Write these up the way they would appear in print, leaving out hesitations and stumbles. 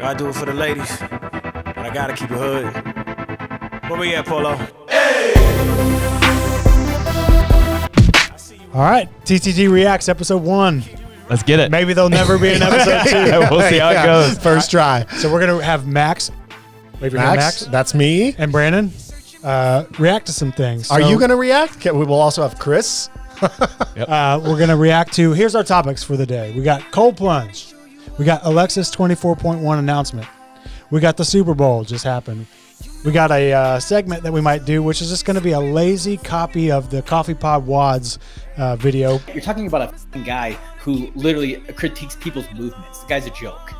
I do it for the ladies, but I gotta keep it hood. Where we at, Polo? All right, TTT Reacts episode 1. Let's get it. Maybe there'll never be an episode 2. We'll see how it goes. First try. So we're gonna have Max. Wait for Max. That's me. And Brandon react to some things. Are So, you going to react? We will also have Chris. we're gonna react to. Here's our topics for the day. We got cold plunge. We got Alexa's 24.1 announcement. We got the Super Bowl just happened. We got a segment that we might do, which is just going to be a lazy copy of the Coffee Pod Wads video. You're talking about a f***ing guy who literally critiques people's movements. The guy's a joke.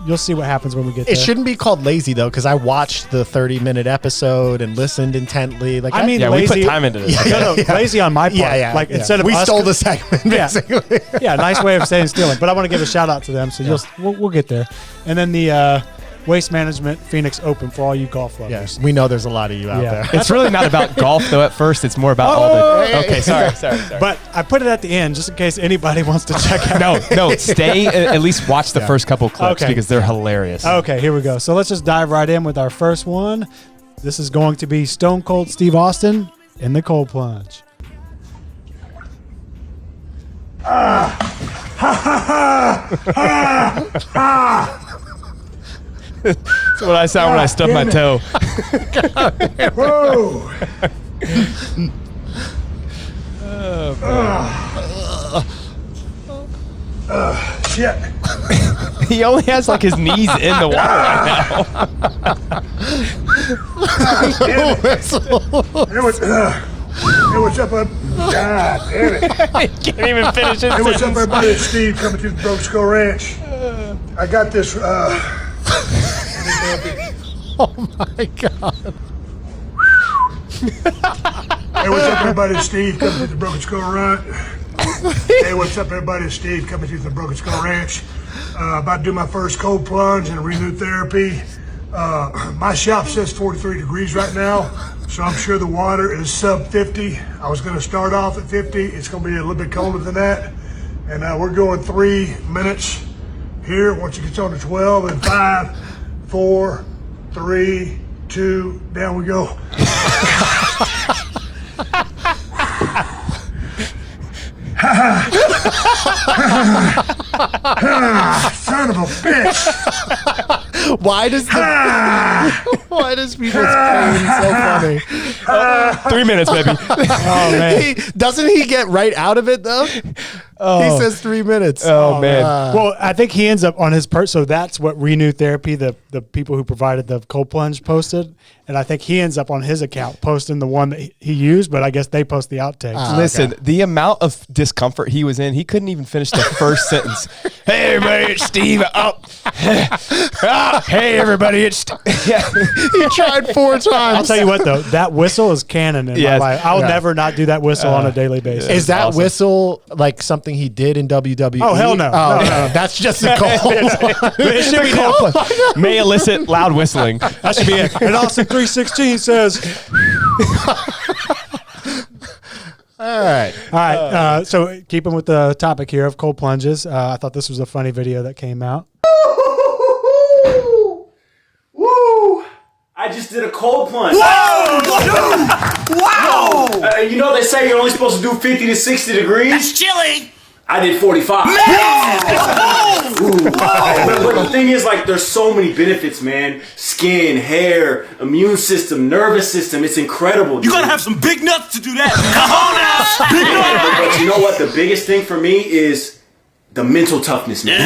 You'll see what happens when we get there. It shouldn't be called lazy, though, because I watched the 30-minute episode and listened intently. Like, I mean, Yeah, lazy, we put time into this. No, lazy on my part. Like instead of we us, stole the segment, basically. yeah, nice way of saying stealing. But I want to give a shout out to them. So we'll get there. And then the Waste Management Phoenix Open for all you golf lovers. Yes, we know there's a lot of you out there. It's really not about golf, though, at first. It's more about all the... Okay, sorry. But I put it at the end just in case anybody wants to check out. No, stay, at least watch the first couple clips because they're hilarious. Okay, here we go. So let's just dive right in with our first one. This is going to be Stone Cold Steve Austin in the cold plunge. That's what I sound when I stub my toe. Whoa! Shit. He only has like his knees in the water right now. Hey, what's up, God damn it. He can't even finish his Hey, what's up, sentence. everybody? It's Steve coming to the Broke Skull Ranch. I got this, Oh, my God. Hey, what's up, everybody? It's Steve coming to the Broken Skull Ranch. Hey, what's up, everybody? It's Steve coming to the Broken Skull Ranch. About to do my first cold plunge and a renewed therapy. My shop says 43 degrees right now, so I'm sure the water is sub 50. I was going to start off at 50. It's going to be a little bit colder than that. And we're going 3 minutes here. Once it gets on to 12, and 5, 4, 3, 2, down we go. Son of a bitch! Why does people's pain so funny? 3 minutes, baby. Oh, man. Doesn't he get right out of it, though? He says 3 minutes. Oh, man. Well, I think he ends up on his so that's what Renew Therapy, the people who provided the cold plunge, posted. And I think he ends up on his account posting the one that he used, but I guess they post the outtakes. Listen, the amount of discomfort he was in, he couldn't even finish the first sentence. Hey, everybody, it's Steve. Hey, everybody, it's Steve. Yeah. He tried 4 times. I'll tell you what, though, that whistle is canon in my Yes. life. I'll never not do that whistle on a daily basis. Is that awesome. whistle like something he did in WWE? Oh, hell no. Oh, No. that's just a cold. It should be now. May elicit loud whistling. That should be it. And Austin 316 says, All right. all right, so keeping with the topic here of cold plunges, I thought this was a funny video that came out. Woo! I just did a cold plunge. Whoa! Dude! Wow! You know they say you're only supposed to do 50 to 60 degrees? That's chilly. I did 45. But the thing is, like, there's so many benefits, man. Skin, hair, immune system, nervous system. It's incredible. You gotta have some big nuts to do that. Come on now. Big nuts. But you know what? The biggest thing for me is the mental toughness, man.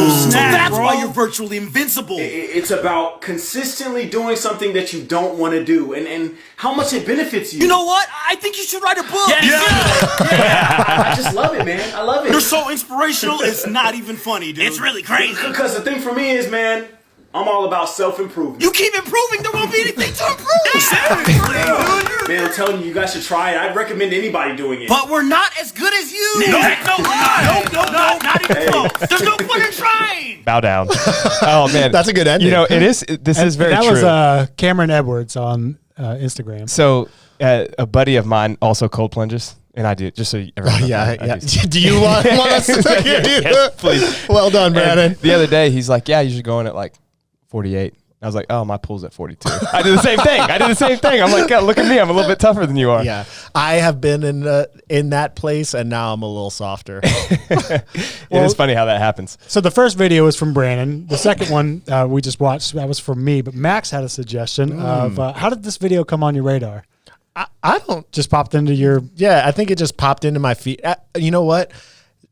So that's why you're virtually invincible. It's about consistently doing something that you don't want to do, and how much it benefits you. You know what? I think you should write a book. I just love it, man. I love it. You're so inspirational, it's not even funny, dude. It's really crazy. Because the thing for me is, man, I'm all about self-improvement. You keep improving, there won't be anything to improve. Man, I'm telling you, you guys should try it. I'd recommend anybody doing it. But we're not as good as you. No, not even close. There's no point in trying. Bow down. Oh, man. That's a good ending. You know, this is very that true. was Cameron Edwards on Instagram. So a buddy of mine also cold plunges. And I do, just so everyone knows. Yeah. I do. Do you want us to do Yes, please. Well done, Brandon. And the other day, he's like, yeah, you should go in at like 48. I was like, oh, my pool's at 42. I did the same thing. I'm like, God, look at me. I'm a little bit tougher than you are. Yeah, I have been in that place, and now I'm a little softer. It is funny how that happens. So the first video was from Brandon. The second one we just watched, that was from me. But Max had a suggestion of how did this video come on your radar? I don't. Just popped into your... Yeah, I think it just popped into my feed. You know what?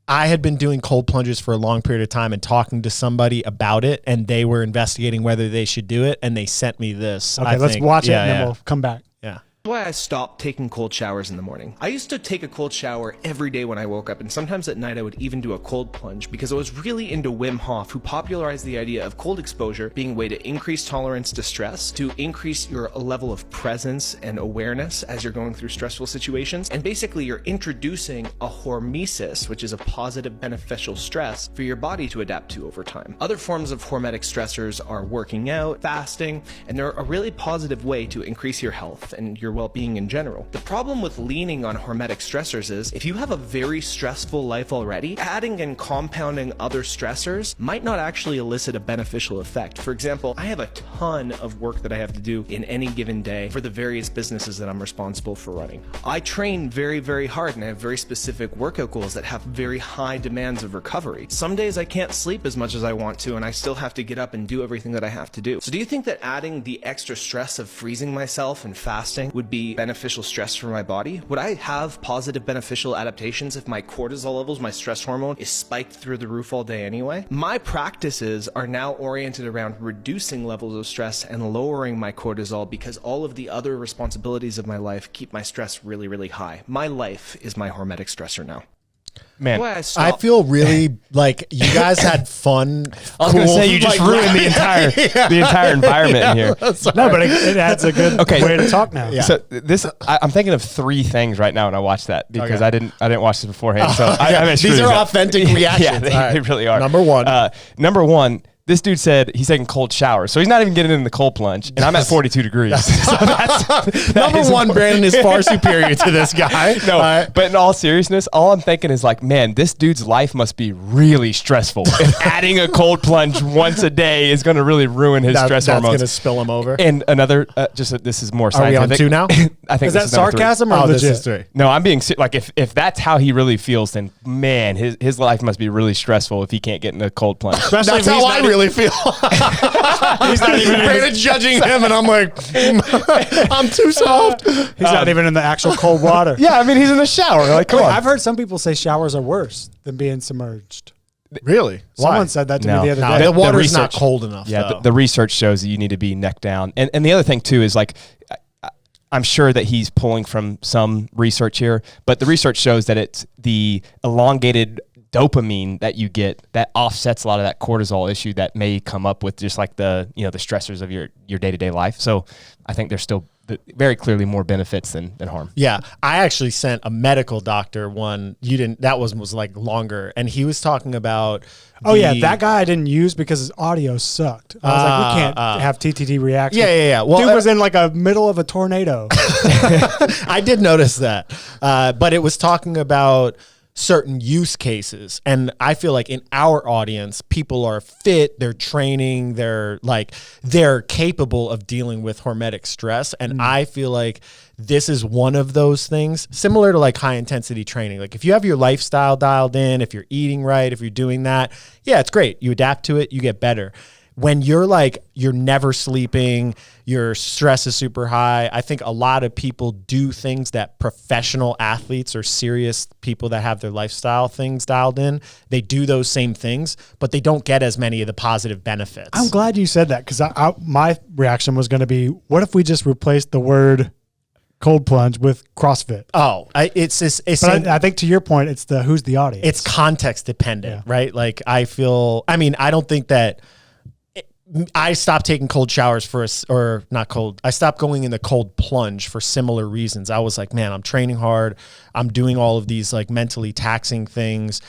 I had been doing cold plunges for a long period of time and talking to somebody about it, and they were investigating whether they should do it, and they sent me this. Okay, let's watch it, and then we'll come back. Yeah. Why I stopped taking cold showers in the morning. I used to take a cold shower every day when I woke up, and sometimes at night I would even do a cold plunge because I was really into Wim Hof, who popularized the idea of cold exposure being a way to increase tolerance to stress, to increase your level of presence and awareness as you're going through stressful situations, and basically you're introducing a hormesis, which is a positive beneficial stress for your body to adapt to over time. Other forms of hormetic stressors are working out, fasting, and they're a really positive way to increase your health and your well-being in general. The problem with leaning on hormetic stressors is if you have a very stressful life already, adding and compounding other stressors might not actually elicit a beneficial effect. For example, I have a ton of work that I have to do in any given day for the various businesses that I'm responsible for running. I train very, very hard, and I have very specific workout goals that have very high demands of recovery. Some days I can't sleep as much as I want to, and I still have to get up and do everything that I have to do. So do you think that adding the extra stress of freezing myself and fasting would be beneficial stress for my body? Would I have positive beneficial adaptations if my cortisol levels, my stress hormone, is spiked through the roof all day anyway? My practices are now oriented around reducing levels of stress and lowering my cortisol because all of the other responsibilities of my life keep my stress really, really high. My life is my hormetic stressor now. Man, I feel really like you guys had fun. I was going to say, you just ruined the entire environment in here. No, but it adds a good way to talk now. Yeah. So I'm thinking of three things right now when I watched that because I didn't watch this beforehand. So these are authentic reactions. Yeah, they really are. Number one. This dude said he's taking cold showers, so he's not even getting in the cold plunge, and I'm at 42 degrees. So Number one, Brandon is far superior to this guy. No, but in all seriousness, all I'm thinking is like, man, this dude's life must be really stressful. And adding a cold plunge once a day is going to really ruin his stress hormones. That's going to spill him over. And another, this is more Are scientific. we on two now? I think Is that sarcasm or Oh, legit? this is three. No, I'm being like if that's how he really feels, then man, his life must be really stressful if he can't get in a cold plunge. Especially That's if how I really feel. He's not even Brandon's judging him, and I'm like, I'm too soft. He's not even in the actual cold water. Yeah, I mean he's in the shower. Like, come Wait, on. I've heard some people say showers are worse than being submerged. Really? Someone said that to me the other No, day. the water's not research- cold enough. Yeah, though. the research shows that you need to be neck down. And the other thing too is like, I'm sure that he's pulling from some research here, but the research shows that it's the elongated dopamine that you get that offsets a lot of that cortisol issue that may come up with just like the stressors of your day-to-day life. So I think there's still very clearly more benefits than harm. Yeah, I actually sent a medical doctor one. You didn't. That was like longer, and he was talking about. That guy I didn't use because his audio sucked. I was like, we can't have TTT reaction. Yeah. Well, Dude was in like a middle of a tornado. I did notice that, but it was talking about certain use cases. And I feel like in our audience, people are fit, they're training, they're capable of dealing with hormetic stress. And I feel like this is one of those things similar to like high intensity training. Like if you have your lifestyle dialed in, if you're eating right, if you're doing that, yeah, it's great. You adapt to it, you get better. When you're never sleeping, your stress is super high. I think a lot of people do things that professional athletes or serious people that have their lifestyle things dialed in, they do those same things, but they don't get as many of the positive benefits. I'm glad you said that because my reaction was going to be, what if we just replaced the word cold plunge with CrossFit? I think to your point, it's who's the audience. It's context dependent, right? Like I don't think that I stopped taking cold showers I stopped going in the cold plunge for similar reasons. I was like, man, I'm training hard. I'm doing all of these like mentally taxing things.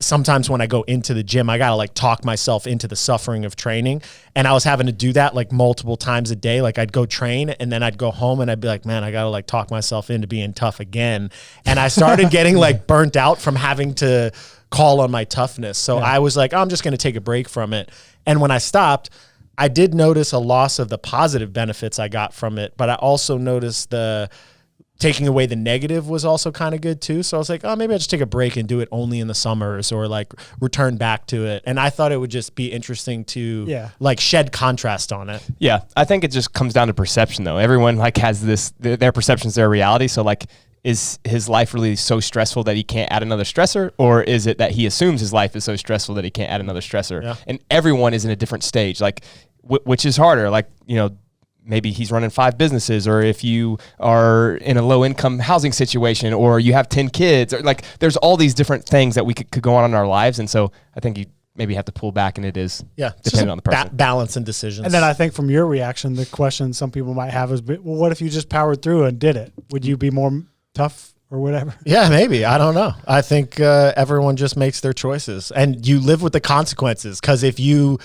sometimes when I go into the gym, I got to like talk myself into the suffering of training. And I was having to do that like multiple times a day. Like I'd go train and then I'd go home and I'd be like, man, I got to like talk myself into being tough again. And I started getting like burnt out from having to call on my toughness. So I was like, I'm just going to take a break from it. And when I stopped, I did notice a loss of the positive benefits I got from it, but I also noticed the taking away the negative was also kind of good too. So I was like, oh, maybe I'll just take a break and do it only in the summers or like return back to it. And I thought it would just be interesting to like shed contrast on it. Yeah. I think it just comes down to perception though. Everyone like has this, their perception's their reality. So like, is his life really so stressful that he can't add another stressor? Or is it that he assumes his life is so stressful that he can't add another stressor? Yeah. And everyone is in a different stage, like which is harder. Like, you know, maybe he's running 5 businesses, or if you are in a low income housing situation, or you have 10 kids, or like there's all these different things that we could go on in our lives. And so I think you maybe have to pull back, and it is depending on the person. Balance and decisions. And then I think from your reaction, the question some people might have is, well, what if you just powered through and did it? Would you be more tough or whatever? Yeah, maybe. I don't know. I think everyone just makes their choices, and you live with the consequences. Because if you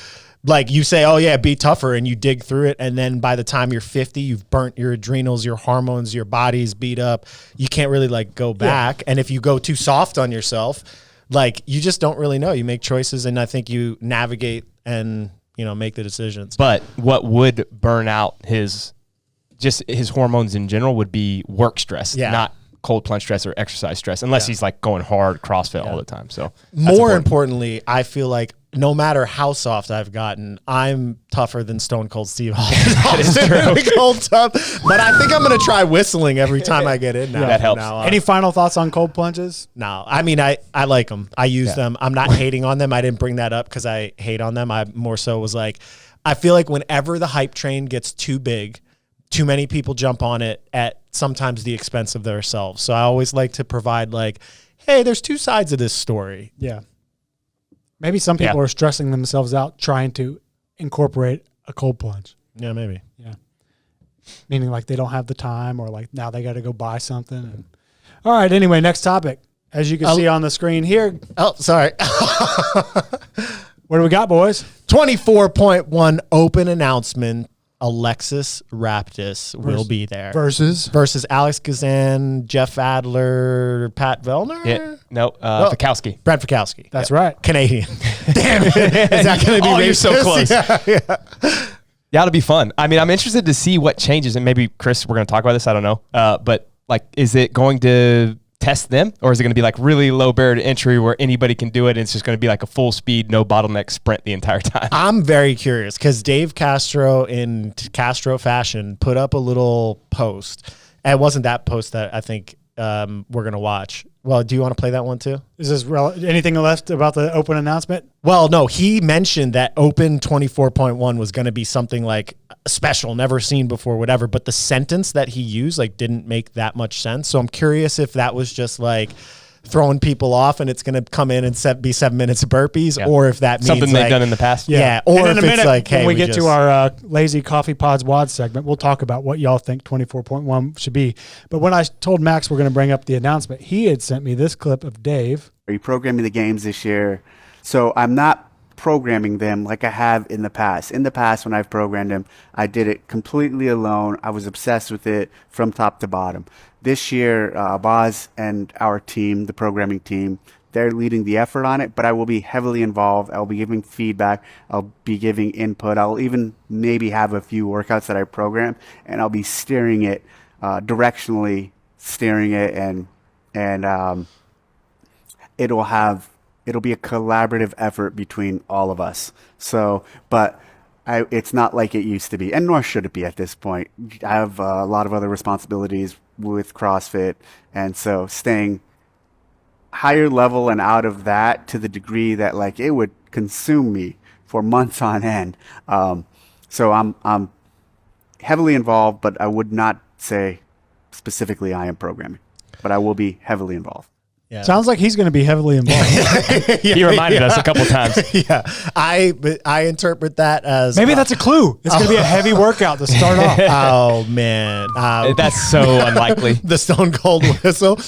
like you say, oh yeah, be tougher, and you dig through it, and then by the time you're 50, you've burnt your adrenals, your hormones, your body's beat up. You can't really like go back. And if you go too soft on yourself, like you just don't really know. You make choices, and I think you navigate and, you know, make the decisions. But what would burn out his hormones in general would be work stress, not cold plunge stress or exercise stress, unless he's like going hard CrossFit all the time. So more importantly, I feel like no matter how soft I've gotten, I'm tougher than Stone Cold Steve Austin. That is true. Cold tough, but I think I'm going to try whistling every time I get in now. That helps. Any final thoughts on cold plunges? No, I mean, I like them. I use them. I'm not hating on them. I didn't bring that up because I hate on them. I more so was like, I feel like whenever the hype train gets too big, too many people jump on it at sometimes the expense of themselves. So I always like to provide like, hey, there's 2 sides of this story. Yeah. Maybe some people are stressing themselves out trying to incorporate a cold plunge. Yeah, maybe. Yeah. Meaning like they don't have the time, or like now they got to go buy something. And all right. Anyway, next topic. As you can see on the screen here. Oh, sorry. What do we got, boys? 24.1 open announcement. Alexis Raptis will be there. Versus Alex Kazan, Jeff Adler, Pat Vellner? Fikowski. Brad Fikowski. That's right. Canadian. Damn it. Is that going to be racist? You're so close. Yeah. It'll be fun. I mean, I'm interested to see what changes, and maybe, Chris, we're going to talk about this. I don't know. But like, is it going to test them, or is it going to be like really low barrier to entry where anybody can do it, and it's just going to be like a full speed, no bottleneck sprint the entire time? I'm very curious because Dave Castro, in Castro fashion, put up a little post. And it wasn't that post that I think we're going to watch. Well, do you want to play that one too? Is this anything left about the open announcement? Well, no, he mentioned that Open 24.1 was going to be something like special, never seen before, whatever. But the sentence that he used like didn't make that much sense. So I'm curious if that was just like throwing people off and it's going to come in and be 7 minutes of burpees, or if that means something they've done in the past. Yeah. Or if it's like, hey, when we get to our lazy coffee pods WOD segment, we'll talk about what y'all think 24.1 should be. But when I told Max we're going to bring up the announcement, he had sent me this clip of Dave. Are you programming the games this year? So I'm not programming them like I have in the past. In the past, when I've programmed them, I did it completely alone. I was obsessed with it from top to bottom. This year, Boz and our team, the programming team, they're leading the effort on it, but I will be heavily involved. I'll be giving feedback. I'll be giving input. I'll even maybe have a few workouts that I program, and I'll be steering it, directionally steering it, and it'll be a collaborative effort between all of us. So, but it's not like it used to be, and nor should it be at this point. I have a lot of other responsibilities with CrossFit, and so staying higher level and out of that to the degree that like it would consume me for months on end. So I'm heavily involved, but I would not say specifically I am programming, but I will be heavily involved. Yeah. Sounds like he's going to be heavily involved. He reminded us a couple times. Yeah, I interpret that as maybe that's a clue. It's going to be a heavy workout to start off. Oh man, that's so unlikely. The Stone Cold whistle.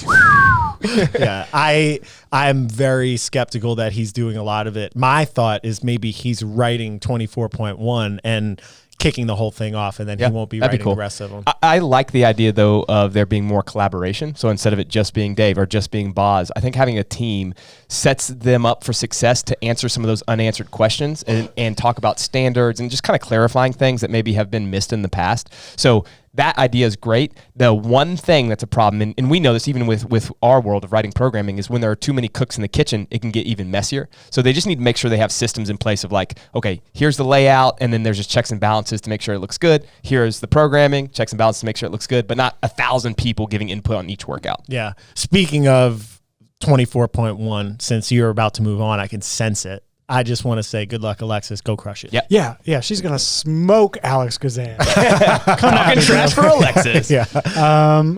Yeah, I'm very skeptical that he's doing a lot of it. My thought is maybe he's writing 24.1 and kicking the whole thing off, and then he won't be writing the rest of them. I like the idea, though, of there being more collaboration. So instead of it just being Dave or just being Boz, I think having a team sets them up for success to answer some of those unanswered questions and talk about standards and just kind of clarifying things that maybe have been missed in the past. So that idea is great. The one thing that's a problem, and we know this even with our world of writing programming, is when there are too many cooks in the kitchen, it can get even messier. So they just need to make sure they have systems in place of like, okay, here's the layout, and then there's just checks and balances to make sure it looks good. Here's the programming, checks and balances to make sure it looks good, but not 1,000 people giving input on each workout. Yeah. Speaking of 24.1, since you're about to move on, I can sense it. I just want to say good luck, Alexis. Go crush it. Yep. Yeah. She's going to smoke Alex Kazan. Talking trash for Alexis. Yeah.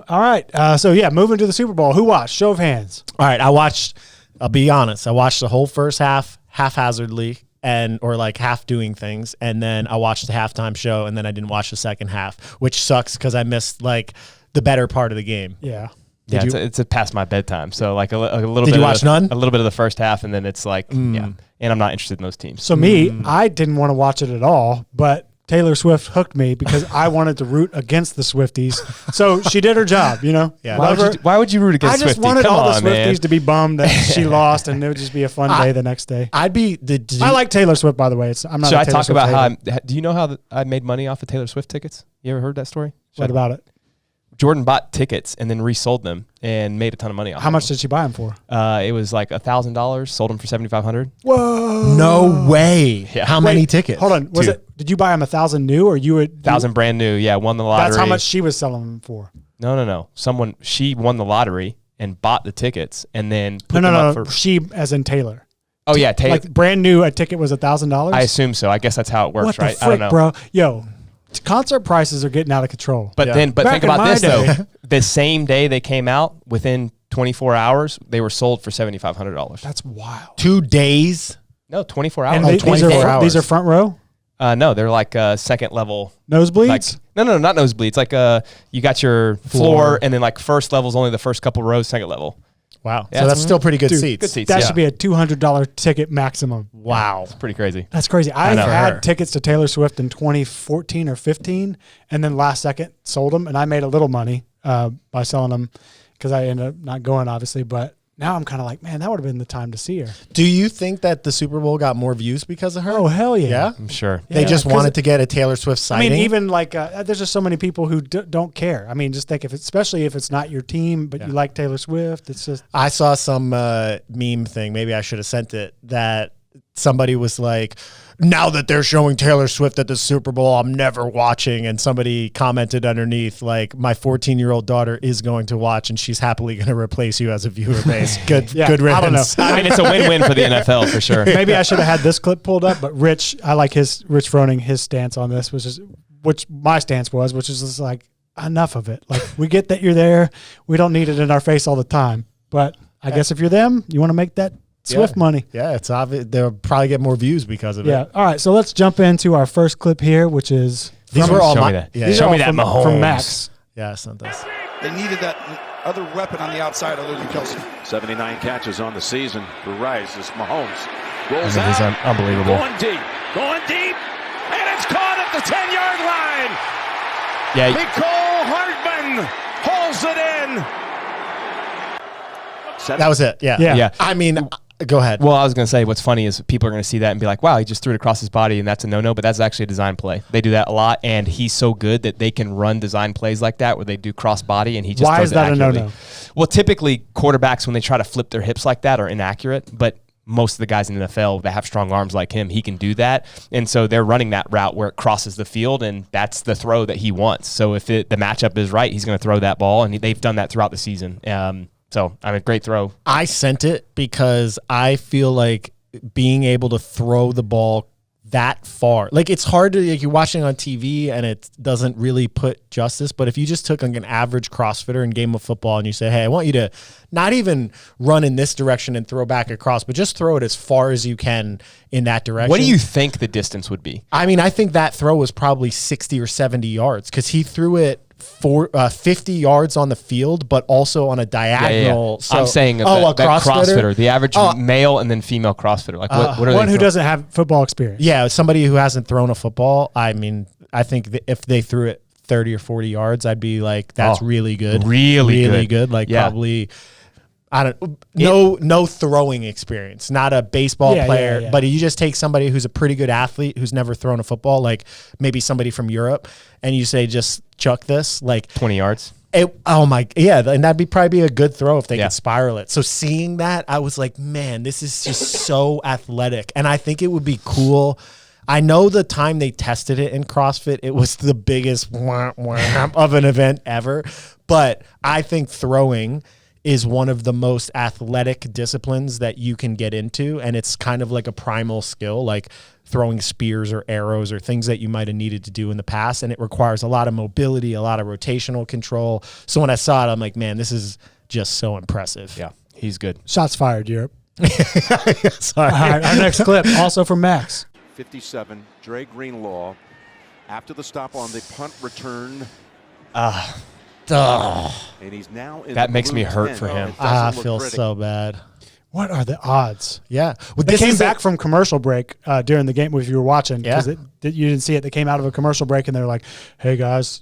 All right. So, moving to the Super Bowl. Who watched? Show of hands. All right. I'll be honest. I watched the whole first half haphazardly or like half doing things. And then I watched the halftime show, and then I didn't watch the second half, which sucks because I missed like the better part of the game. Yeah. It's past my bedtime. So like a little Did bit. you watch none? A little bit of the first half, and then it's like, and I'm not interested in those teams. So I didn't want to watch it at all, but Taylor Swift hooked me because I wanted to root against the Swifties. So she did her job, you know? Yeah. Why would you root against Swifties? I just wanted Come all the on, Swifties man. to be bummed that she lost, and it would just be a fun day the next day. I like Taylor Swift, by the way. I'm not. Should a I Taylor talk Swift about hater. do you know how I made money off of Taylor Swift tickets? You ever heard that story? What about it? Jordan bought tickets and then resold them and made a ton of money off How of much them. did she buy them for? It was like $1,000. Sold them for $7,500. Whoa! No way. Yeah. How many tickets? Hold on. Two. Did you buy them 1,000 new, or you would 1,000 brand new. Yeah, won the lottery. That's how much she was selling them for. No. She won the lottery and bought the tickets and then put them up for. She, as in Taylor. Oh yeah, Taylor. Like brand new, a ticket was $1,000. I assume so. I guess that's how it works, What the right? frick, I don't know, bro? Yo, concert prices are getting out of control. But Yeah. but Back think in about my this day- though. The same day they came out, within 24 hours, they were sold for $7,500. That's wild. 2 days. No, 24 hours. And Oh, these 24 are hours. these are front row No, they're like second level. nosebleeds. Like, no, not nosebleeds. Like you got your floor, and then like first level's only the first couple rows, second level. Wow. Yeah. So that's still pretty good Dude, seats. Good seats. that yeah. should be a $200 ticket maximum. Wow. It's pretty crazy. That's crazy. I know. had tickets to Taylor Swift in 2014 or 15, and then last second sold them, and I made a little money by selling them because I ended up not going, obviously. But now I'm kind of like, man, that would have been the time to see her. Do you think that the Super Bowl got more views because of her? Oh, hell yeah. Yeah? I'm sure. They Yeah, just 'cause wanted to get a Taylor Swift I sighting? mean, even like there's just so many people who don't care. I mean, just think especially if it's not your team, but you like Taylor Swift. It's just I saw some meme thing. Maybe I should have sent it. That somebody was like, now that they're showing Taylor Swift at the Super Bowl, I'm never watching. And somebody commented underneath, like, my 14-year-old daughter is going to watch, and she's happily going to replace you as a viewer base. Good, Yeah, good riddance. I don't know. I mean, it's a win-win for the NFL for sure. maybe I should have had this clip pulled up. But Rich Froning, his stance on this which my stance was, which is just like, enough of it. Like, we get that you're there. We don't need it in our face all the time. But I guess if you're them, you want to make that Swift money. Yeah, it's obvious. They'll probably get more views because of Yeah. it. All right. So let's jump into our first clip here, which is These were all Show my, me that. Yeah, these Show are all me that from Mahomes. Max. yeah, I sent this. They needed that other weapon on the outside other than Kelsey. 79 catches on the season for Rice. This Mahomes I rolls mean, it's out, unbelievable. going deep, and it's caught at the 10-yard line. Yeah, Nicole Hartman holds it in. That was it. Yeah. Yeah. I mean, go ahead. well, I was going to say what's funny is people are going to see that and be like, wow, he just threw it across his body and that's a no-no, but that's actually a design play. They do that a lot, and he's so good that they can run design plays like that where they do cross body and he just Why throws is that it a no-no? accurately. Well, typically quarterbacks, when they try to flip their hips like that, are inaccurate, but most of the guys in the NFL that have strong arms like him, he can do that. And so they're running that route where it crosses the field, and that's the throw that he wants. So if the matchup is right, he's going to throw that ball, and they've done that throughout the season. So, I mean, great throw. I sent it because I feel like being able to throw the ball that far, like, it's hard to, like, you're watching on TV and it doesn't really put justice. But if you just took like an average CrossFitter in game of football and you say, hey, I want you to not even run in this direction and throw back across, but just throw it as far as you can in that direction. What do you think the distance would be? I mean, I think that throw was probably 60 or 70 yards because he threw it 50 yards on the field, but also on a diagonal. Yeah. So, I'm saying a that CrossFitter? the average male and then female CrossFitter. Like what are one they who doesn't have football experience. Yeah, somebody who hasn't thrown a football. I mean, I think that if they threw it 30 or 40 yards, I'd be like, that's really good. Really good. Like probably, no throwing experience, not a baseball player, but you just take somebody who's a pretty good athlete who's never thrown a football, like maybe somebody from Europe, and you say, just chuck this, like 20 yards. And that'd probably be a good throw if they could spiral it. So seeing that, I was like, man, this is just so athletic. And I think it would be cool. I know the time they tested it in CrossFit, it was the biggest of an event ever. But I think throwing is one of the most athletic disciplines that you can get into. And it's kind of like a primal skill, like throwing spears or arrows or things that you might have needed to do in the past. And it requires a lot of mobility, a lot of rotational control. So when I saw it, I'm like, man, this is just so impressive. Yeah, he's good. Shots fired, Europe. Sorry. All right, our next clip, also from Max. 57, Dre Greenlaw, after the stop on the punt return. And he's now in that the makes me blue hurt 10. for him. I feel so bad. What are the odds? Yeah. Well, they came back from commercial break during the game if you were watching. Yeah. You didn't see it. They came out of a commercial break and they're like, hey, guys,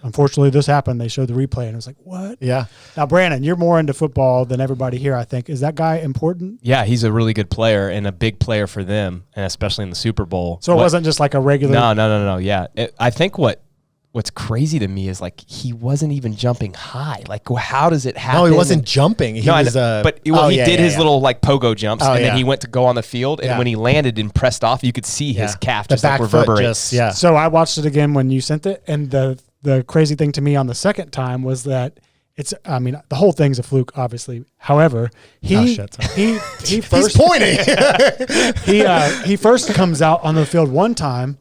unfortunately this happened. They showed the replay and it was like, what? Yeah. Now, Brandon, you're more into football than everybody here, I think. Is that guy important? Yeah, he's a really good player and a big player for them, and especially in the Super Bowl. So it wasn't just like a regular. No. Yeah. I think what's crazy to me is like he wasn't even jumping high. Like how does it happen? No, he wasn't jumping. He was he did his little like pogo jumps and then yeah. he went to go on the field and when he landed and pressed off, you could see his calf just like reverberate. So I watched it again when you sent it, and the crazy thing to me on the second time was that the whole thing's a fluke, obviously. However, he first he's pointing. he first comes out on the field one time.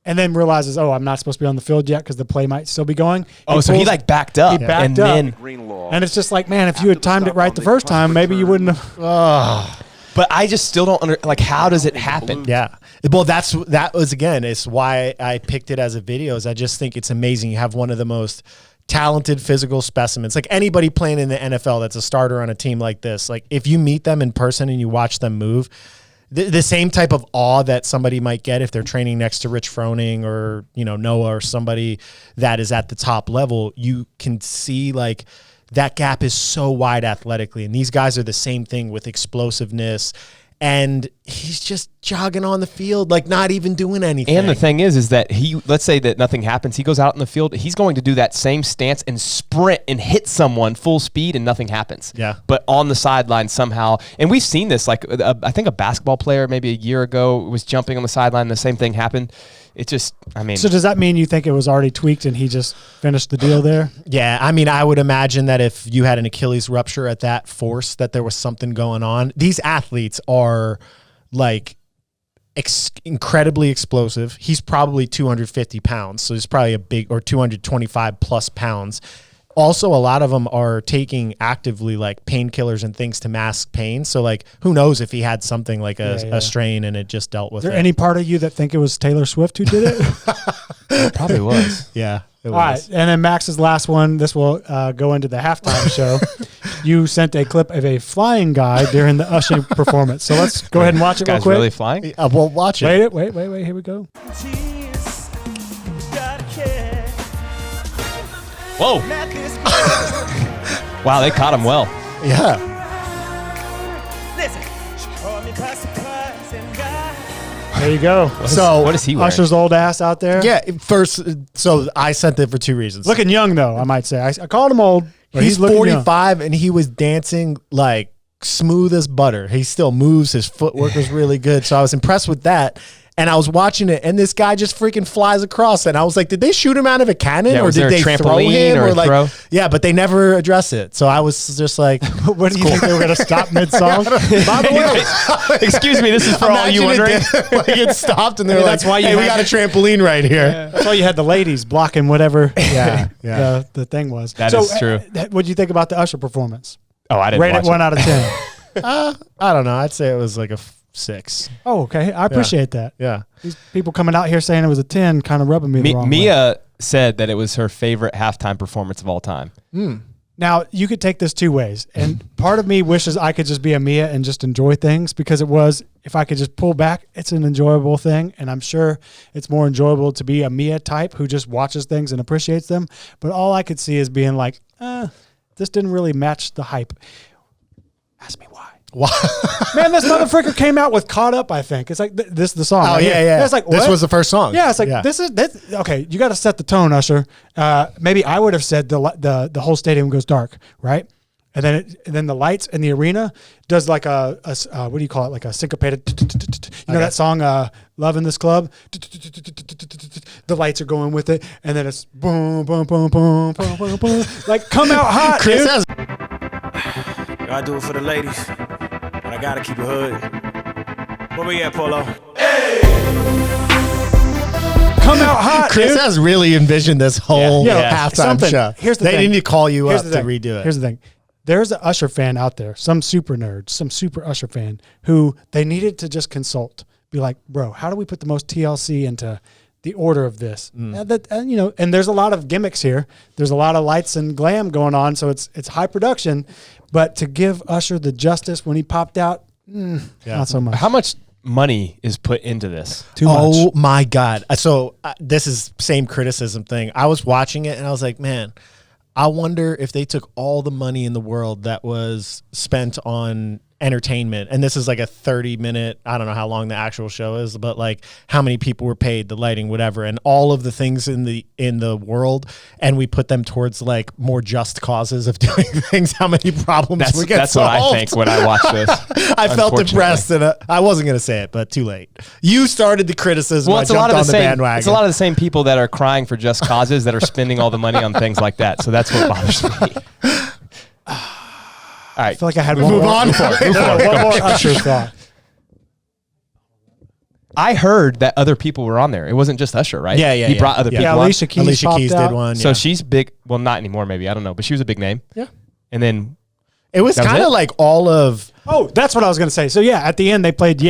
And then realizes, I'm not supposed to be on the field yet because the play might still be going. So he like backed up. He backed up. And it's just like, man, if you had timed it right the first time, maybe you wouldn't have. But I just still don't how does it happen? Yeah. Well, that was again, it's why I picked it as a video. Is I just think it's amazing. You have one of the most talented physical specimens. Like anybody playing in the NFL that's a starter on a team like this. Like if you meet them in person and you watch them move, the same type of awe that somebody might get if they're training next to Rich Froning or, Noah or somebody that is at the top level, you can see like that gap is so wide athletically. And these guys are the same thing with explosiveness. And he's just jogging on the field, like not even doing anything. And the thing is that let's say that nothing happens. He goes out in the field. He's going to do that same stance and sprint and hit someone full speed and nothing happens. Yeah. But on the sideline somehow, and we've seen this, like I think a basketball player maybe a year ago was jumping on the sideline and the same thing happened. It just, So does that mean you think it was already tweaked and he just finished the deal there? Yeah. I would imagine that if you had an Achilles rupture at that force, that there was something going on. These athletes are like incredibly explosive. He's probably 250 pounds. So he's probably or 225 plus pounds. Also, a lot of them are taking actively like painkillers and things to mask pain. So like, who knows if he had something like a strain and it just dealt with it. Is there any part of you that think it was Taylor Swift who did it? It probably was. Yeah. All right. And then Max's last one, this will go into the halftime show. You sent a clip of a flying guy during the ushering performance. So let's go ahead and watch it real quick. Really flying? We'll watch it. Wait. Here we go. Whoa. Wow, they caught him well. Yeah. There you go. What is he wearing? Usher's old ass out there. Yeah. First, so I sent it for two reasons. Looking young, though, I might say. I called him old, but he's looking 45 and he was dancing like smooth as butter. He still moves. His footwork was really good. So I was impressed with that. And I was watching it, and this guy just freaking flies across. And I was like, did they shoot him out of a cannon, or did they throw him, or like, yeah? But they never address it. So I was just like, what do you think they were going to stop mid song? By the way, excuse me, this is for all you wondering. It stopped, and they're like, that's why hey, we got a trampoline right here. Yeah. That's why you had the ladies blocking whatever. The thing was. That is true. What do you think about the Usher performance? Oh, I didn't rate watch it 1 out of 10. I don't know. I'd say it was like a 6. Oh, okay. I appreciate that. Yeah. These people coming out here saying it was a 10 kind of rubbing me the wrong way. Mia said that it was her favorite halftime performance of all time. Now, you could take this two ways. And part of me wishes I could just be a Mia and just enjoy things, because it was, if I could just pull back, it's an enjoyable thing. And I'm sure it's more enjoyable to be a Mia type who just watches things and appreciates them. But all I could see is being like, this didn't really match the hype. Ask me why. Why? Man, this motherfucker came out with Caught Up, I think. It's like, this is the song. Oh, right yeah, here. yeah. It's like, this what? was the first song. Yeah, it's like, this is, okay, you got to set the tone, Usher. Maybe I would have said the whole stadium goes dark, right? And then the lights in the arena does like a what do you call it? Like a syncopated, you know that song, Love in This Club? The lights are going with it. And then it's boom, boom, boom, boom, boom, boom, boom. Like, come out hot, Chris dude. has I do it for the ladies, but I gotta keep it hood. Where we at, Polo? Come out hot, Chris dude. has really envisioned this whole halftime show. Here's the they thing. need to call you Here's up the to thing. redo it. Here's the thing. There's an Usher fan out there, some super nerd, some super Usher fan, who they needed to just consult. Be like, bro, how do we put the most TLC into the order of this? And there's a lot of gimmicks here. There's a lot of lights and glam going on, so it's high production. But to give Usher the justice when he popped out, not so much. How much money is put into this? Too much. Oh my God. So this is same criticism thing. I was watching it and I was like, man, I wonder if they took all the money in the world that was spent on entertainment, and this is like a 30-minute, I don't know how long the actual show is, but like how many people were paid, the lighting, whatever, and all of the things in the world, and we put them towards like more just causes of doing things, how many problems we get That's solved. what I think when I watch this. I felt depressed, and I wasn't going to say it, but too late. You started the criticism. Well, I it's a lot jumped of on the the same. bandwagon. It's a lot of the same people that are crying for just causes that are spending all the money on things like that. So that's what bothers me. All right, I feel like I had Move on. one more Usher thought. I heard that other people were on there. It wasn't just Usher, right? Yeah, yeah, He yeah. brought other Yeah, people. Alicia Keys, Alicia Keys popped out. did one. So yeah. she's big. Well, not anymore. Maybe I don't know, but she was a big name. Yeah. And then It was That was kind of it? like all of. Oh, that's what I was going to say. So yeah, at the end they played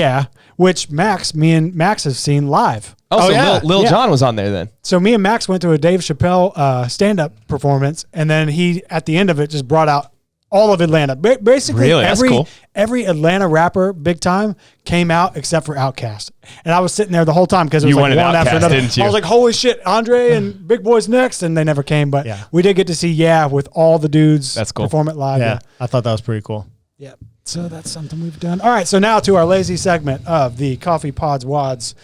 which me and Max have seen live. so yeah. Lil Yeah. Jon was on there then. So me and Max went to a Dave Chappelle stand-up performance, and then he, at the end of it, just brought out all of Atlanta. Basically, Really? That's cool. every Atlanta rapper, big time, came out except for Outkast. And I was sitting there the whole time because it was You like wanted one after Outkast, another. didn't you? I was like, holy shit, Andre and Big Boy's next, and they never came. But Yeah. we did get to see with all the dudes. That's cool. Perform it live. Yeah, I thought that was pretty cool. Yeah. So that's something we've done. All right. So now to our lazy segment of the Coffee Pods Wads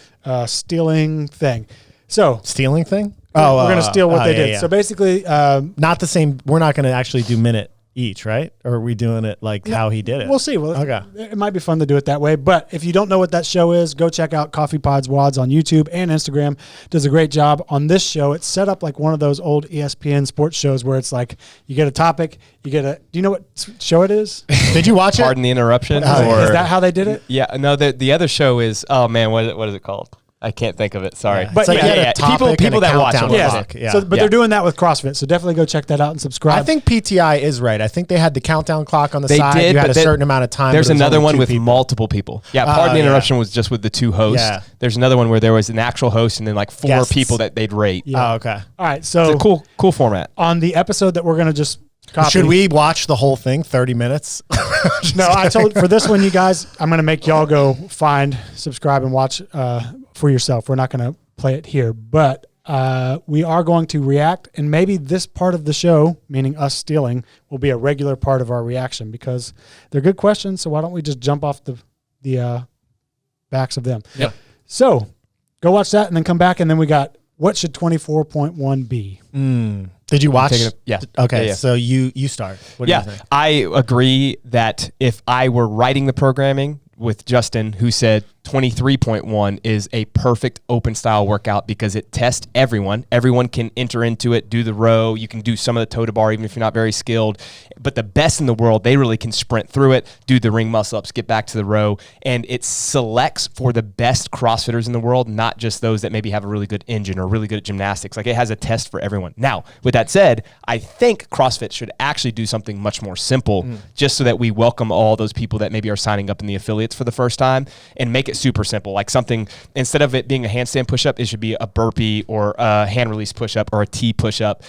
stealing thing. So Stealing thing? we're going to steal what they did. Yeah. So basically, Not the same. We're not going to actually do minute each, right? Or are we doing it like how he did it? we'll see. Okay. It might be fun to do it that way. But if you don't know what that show is, go check out Coffee Pods Wads on YouTube and Instagram. Does a great job on this show. It's set up like one of those old ESPN sports shows where it's like you get a topic, do you know what show it is? Did you watch it? Pardon the interruption. Is that how they did it? Yeah. No. The other show is. Oh man, what is it called? I can't think of it. Sorry. But It's like yeah, you had a yeah. topic People and a that watch countdown it. Yeah. clock. Yeah. So, but they're doing that with CrossFit. So definitely go check that out and subscribe. I think PTI is right. I think they had the countdown clock on the They side. did, You had but a certain amount of time. There's but it was another only one two with people. multiple people. Yeah, Oh, pardon the yeah. interruption was just with the two hosts. Yeah. There's another one where there was an actual host and then like four Guests. people that they'd rate. Yeah. Oh, okay. All right. So It's a cool format. on the episode that we're going to just copy. Should we watch the whole thing? 30 minutes? No, I told for this one, you guys, I'm going to make y'all go find, subscribe, and watch for yourself. We're not going to play it here, but we are going to react, and maybe this part of the show, meaning us stealing, will be a regular part of our reaction because they're good questions. So why don't we just jump off the backs of them? Yep. So go watch that, and then come back, and then we got what should 24.1 be? Did you watch? Yeah. Okay. Yeah. So you start. What do you Yeah, think? I agree that if I were writing the programming with Justin, who said 23.1 is a perfect open style workout because it tests everyone. Everyone can enter into it, do the row. You can do some of the toe to bar even if you're not very skilled. But the best in the world, they really can sprint through it, do the ring muscle ups, get back to the row. And it selects for the best CrossFitters in the world, not just those that maybe have a really good engine or really good at gymnastics. Like it has a test for everyone. Now, with that said, I think CrossFit should actually do something much more simple just so that we welcome all those people that maybe are signing up in the affiliates for the first time and make it it super simple. Like something, instead of it being a handstand push-up, it should be a burpee or a hand release push-up or a T push-up.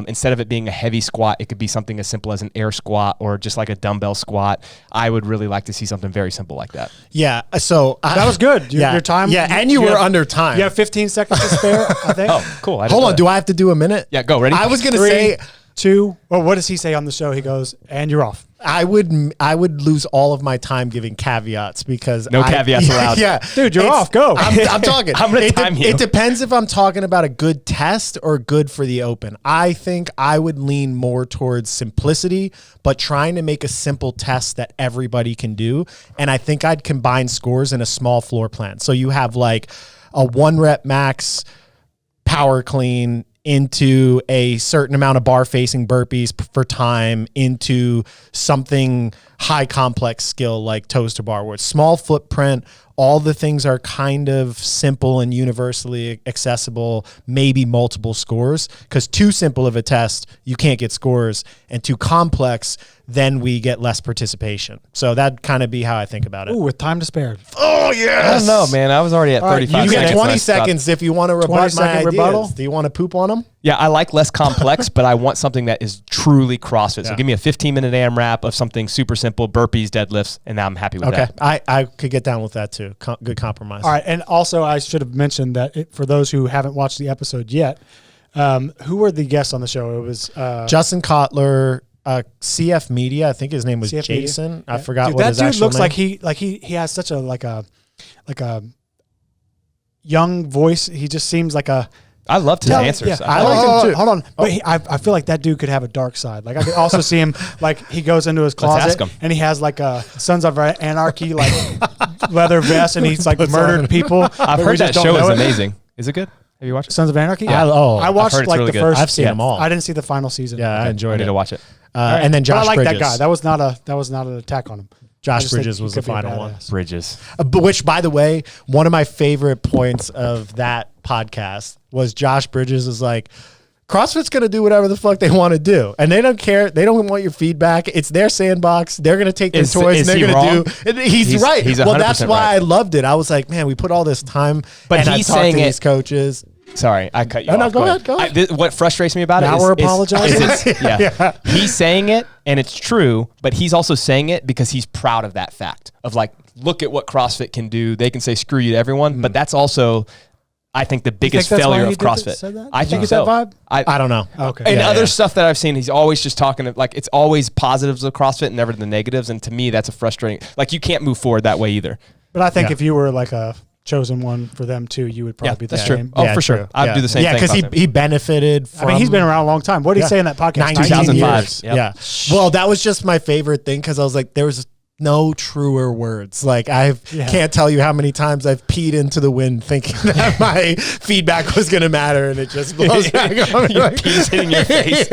Instead of it being a heavy squat, it could be something as simple as an air squat or just like a dumbbell squat. I would really like to see something very simple like that. Yeah. So That was good. Your time. Yeah, and you were under time. You have 15 seconds to spare, I think. Oh, cool. Hold on. Do I have to do a minute? Yeah, go. Ready? I was gonna 3, say 2. Well, what does he say on the show? He goes, and you're off. I would lose all of my time giving caveats because No caveats allowed. Yeah, Dude, you're off. Go. I'm talking. I'm gonna time you. It depends if I'm talking about a good test or good for the open. I think I would lean more towards simplicity, but trying to make a simple test that everybody can do. And I think I'd combine scores in a small floor plan. So you have like a 1 rep max power clean into a certain amount of bar facing burpees for time into something high complex skill like toes to bar, where it's small footprint. All the things are kind of simple and universally accessible, maybe multiple scores, because too simple of a test, you can't get scores, and too complex, then we get less participation. So that'd kind of be how I think about it. Ooh, with time to spare. Oh, yes. I don't know, man. I was already at 35 You seconds. get and 20 I stopped. seconds if you want to rebut my 20-second ideas. rebuttal? Do you want to poop on them? Yeah, I like less complex, but I want something that is truly CrossFit. So Yeah. give me a 15-minute AMRAP of something super simple, burpees, deadlifts, and now I'm happy with Okay. that. I could get down with that too. Good compromise. All right. And also, I should have mentioned that for those who haven't watched the episode yet, who were the guests on the show? It was Justin Kotler, CF Media. I think his name was CF Media. Jason. I Yeah. forgot Dude, what that his dude actual looks name. like he has such a like a young voice. He just seems like a. I loved his answers. Yeah, I like him too. Hold on, but I feel like that dude could have a dark side. Like I could also see him like he goes into his Let's ask closet him. and he has like a Sons of Anarchy like leather vest and he's like murdered people. I've but we heard that just don't show know is it. amazing. Is it good? Have you watched it? Sons of Anarchy. Yeah. I watched I've heard it's like really the good. first. I've seen them all. I didn't see the final season. Yeah, I I enjoyed need it. to watch it. And then But Josh I like Bridges. that guy. That was not an attack on him. I Josh just think Bridges he was the could be a final one. badass. Bridges. But which, by the way, one of my favorite points of that podcast was Josh Bridges is like, CrossFit's going to do whatever the fuck they want to do. And they don't care. They don't want your feedback. It's their sandbox. They're going to take their toys and is they're he going wrong? to do. And he's right. He's well, that's 100% why right. I loved it. I was like, man, we put all this time. But and I he's talked saying to it- these coaches. Sorry, I cut you No, off. go ahead, go ahead. What frustrates me about Now it is we're apologizing? yeah. He's saying it, and it's true, but he's also saying it because he's proud of that fact of like, look at what CrossFit can do. They can say screw you to everyone, but that's also, I think, the biggest that's why failure he of did that- CrossFit. said that? I Did you think get so. that vibe? I don't know. Okay. And Yeah, other yeah. stuff that I've seen, he's always just talking like it's always positives of CrossFit, never the negatives. And to me, that's a frustrating. Like you can't move forward that way either. But I think Yeah. if you were like a chosen one for them too, you would probably Yeah, be the that's same. true. Oh, Yeah, for true. sure. I'd Yeah. do the same Yeah, thing. because about he benefited from. I mean, he's been around a long time. What did he Yeah. say in that podcast? 19 2005. years. Yep. Yeah. Well, that was just my favorite thing because I was like, there was no truer words. Like can't tell you how many times I've peed into the wind thinking that my feedback was going to matter, and it just blows back on me. Your Like- pee's hitting your face.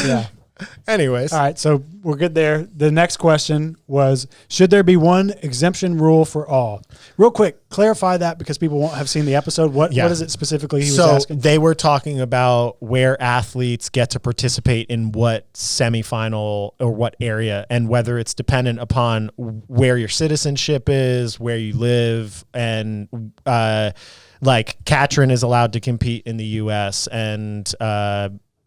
Yeah. Anyways, All right, so we're good there. The next question was, should there be one exemption rule for all? Real quick, clarify that because people won't have seen the episode. What is it specifically he was so asking? they were talking about where athletes get to participate in what semifinal or what area, and whether it's dependent upon where your citizenship is, where you live, and like Katrin is allowed to compete in the U.S. and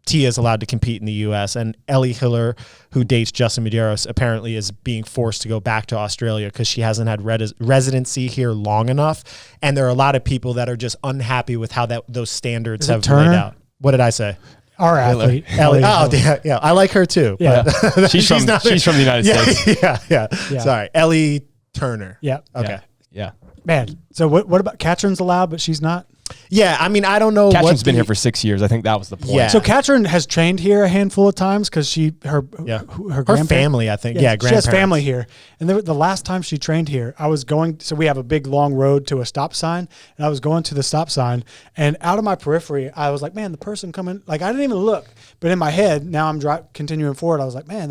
Tia is allowed to compete in the U.S. and Ellie Hiller, who dates Justin Medeiros, apparently is being forced to go back to Australia because she hasn't had residency here long enough. And there are a lot of people that are just unhappy with how those standards Is it have Turner? laid out. What did I say? Our athlete. Ellie. Oh, yeah. I like her too. Yeah. but She's from the United States. Yeah. Yeah. Sorry. Ellie Turner. Yeah. Okay. Yeah. Man, so what about Katrin's allowed, but she's not? Yeah. I mean, I don't know. Katrin's been here for 6 years. I think that was the point. Yeah. So Katrin has trained here a handful of times because her grandparents- family, I think. Yeah, she has grandparents. family here. And the last time she trained here, I was going. So we have a big long road to a stop sign, and I was going to the stop sign, and out of my periphery, I was like, man, the person coming. Like I didn't even look, but in my head, now I'm continuing forward. I was like, man,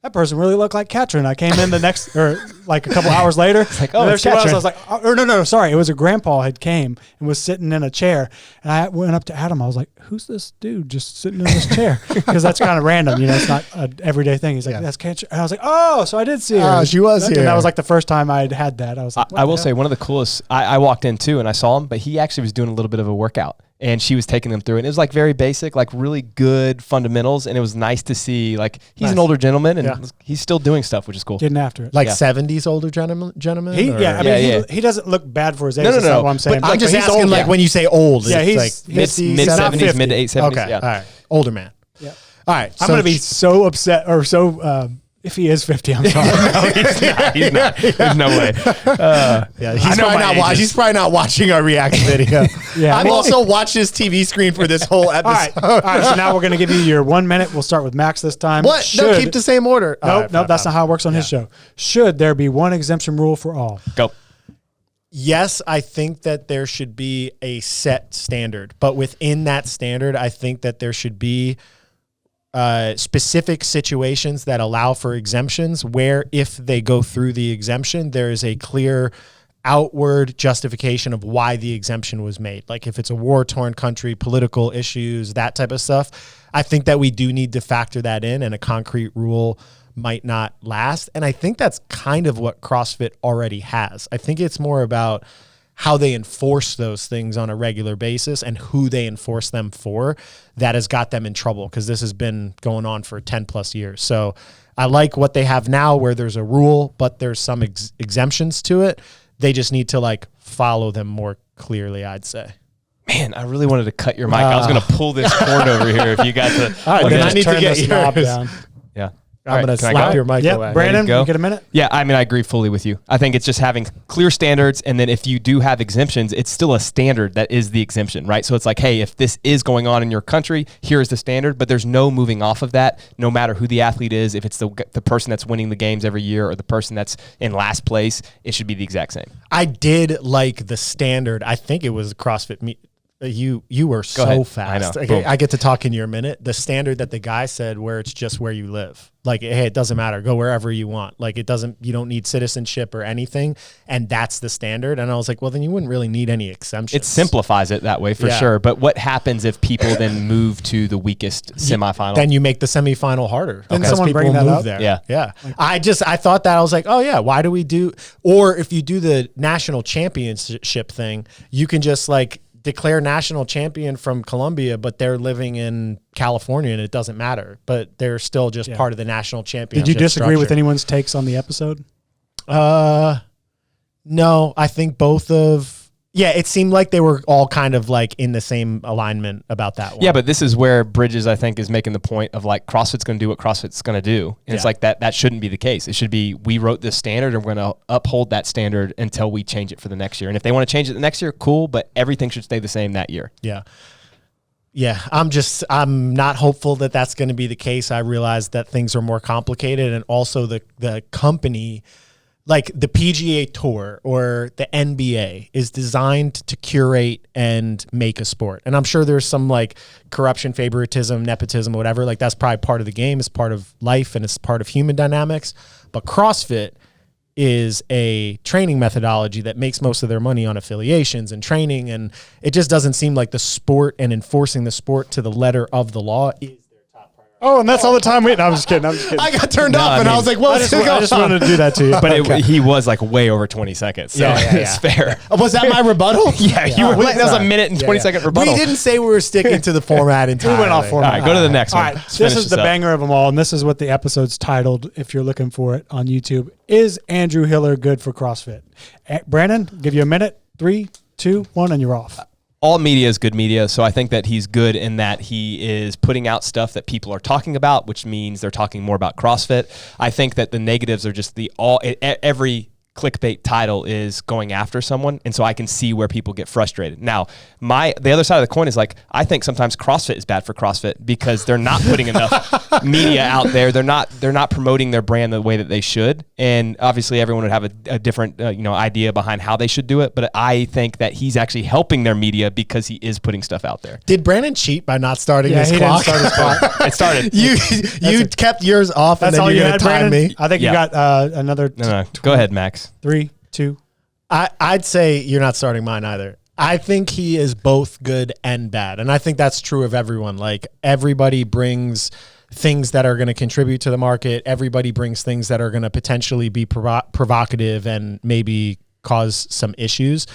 that person really looked like Katrin. I came in the next, or like a couple hours later. It's like, oh, there it's she was. Katrin. I was like, oh, or no, sorry. It was a grandpa had came and was sitting in a chair. And I went up to Adam. I was like, who's this dude just sitting in this chair? Because that's kind of random. It's not an everyday thing. He's like, that's Katrin. And I was like, oh, so I did see her. Oh, she was here. And that was like the first time I'd had that. I was like, I will say one of the coolest, I walked in too and I saw him, but he actually was doing a little bit of a workout. And she was taking them through it. And it was like very basic, like really good fundamentals. And it was nice to see, like, he's an older gentleman and he's still doing stuff, which is cool. Getting after it. Like 70s older gentleman? He doesn't look bad for his age. That's not what I'm saying. But I'm just asking, like, when you say old, yeah, it's he's like mid-70s, mid to 870s. Okay, Yeah. all right. Older man. Yeah. All right. I'm going to be so upset or so, if he is 50, I'm sorry. No, he's not. There's no way. He's probably not watching our react video. I've also watched his TV screen for this whole episode. All right. So now we're going to give you your 1 minute. We'll start with Max this time. What? No, keep the same order. Nope, that's not how it works on his show. Should there be one exemption rule for all? Go. Yes, I think that there should be a set standard, but within that standard, I think that there should be specific situations that allow for exemptions where if they go through the exemption, there is a clear outward justification of why the exemption was made. Like if it's a war-torn country, political issues, that type of stuff, I think that we do need to factor that in, and a concrete rule might not last. And I think that's kind of what CrossFit already has. I think it's more about how they enforce those things on a regular basis and who they enforce them for that has got them in trouble, because this has been going on for 10 plus years. So I like what they have now where there's a rule, but there's some exemptions to it. They just need to like follow them more clearly, I'd say. Man, I really wanted to cut your mic. I was going to pull this cord over here if you got to. All right, then I need to get this knob down. Yeah. I'm going to slap your mic away. Brandon, go? you get a minute? Yeah, I mean, I agree fully with you. I think it's just having clear standards, and then if you do have exemptions, it's still a standard that is the exemption, right? So it's like, hey, if this is going on in your country, here's the standard, but there's no moving off of that, no matter who the athlete is. If it's the person that's winning the games every year or the person that's in last place, it should be the exact same. I did like the standard. I think it was CrossFit. You were so ahead. fast. I know. I get to talk in your minute. The standard that the guy said, where it's just where you live. Like, hey, it doesn't matter. Go wherever you want. Like, you don't need citizenship or anything. And that's the standard. And I was like, well, then you wouldn't really need any exemptions. It simplifies it that way for sure. But what happens if people then move to the weakest semifinal? Then you make the semifinal harder. Didn't someone bring that up? There. Yeah. Yeah. I thought that. I was like, oh yeah, why do we do, or if you do the national championship thing, you can just like declare national champion from Colombia, but they're living in California and it doesn't matter, but they're still just part of the national championship. Did you disagree with structure. anyone's takes on the episode? No, I think it seemed like they were all kind of like in the same alignment about that one. Yeah, but this is where Bridges, I think, is making the point of like CrossFit's going to do what CrossFit's going to do. And it's like that shouldn't be the case. It should be, we wrote this standard and we're going to uphold that standard until we change it for the next year. And if they want to change it the next year, cool, but everything should stay the same that year. Yeah. Yeah, I'm not hopeful that that's going to be the case. I realize that things are more complicated, and also the company, like the PGA Tour or the NBA, is designed to curate and make a sport. And I'm sure there's some like corruption, favoritism, nepotism, whatever. Like that's probably part of the game. It's part of life and it's part of human dynamics. But CrossFit is a training methodology that makes most of their money on affiliations and training. And it just doesn't seem like the sport and enforcing the sport to the letter of the law is their top priority. Oh, and that's all the time we... No, I'm just kidding. I got turned off and I was like, well, I just wanted to do that to you. But he was like way over 20 seconds. So it's fair. Was that my rebuttal? Yeah, you were. That was a minute and 20 second rebuttal. We didn't say we were sticking to the format entirely. We went off format. All right, go to the next one. All right, this is the banger of them all, and this is what the episode's titled, if you're looking for it on YouTube. Is Andrew Hiller good for CrossFit? Brandon, give you a minute. 3, 2, 1, and you're off. All media is good media, so I think that he's good in that he is putting out stuff that people are talking about, which means they're talking more about CrossFit. I think that the negatives are just every clickbait title is going after someone, and so I can see where people get frustrated. Now, the other side of the coin is like, I think sometimes CrossFit is bad for CrossFit because they're not putting enough media out there. They're not promoting their brand the way that they should, and obviously everyone would have a different idea behind how they should do it. But I think that he's actually helping their media because he is putting stuff out there. Did Brandon cheat by not starting his he clock? didn't start his clock. It started. You kept yours off, and That's then all you're you going had, to time Brandon? me. I think you got another. No. Go ahead, Max. 3, 2. I'd say you're not starting mine either. I think he is both good and bad. And I think that's true of everyone. Like, everybody brings things that are going to contribute to the market. Everybody brings things that are going to potentially be provocative and maybe cause some issues.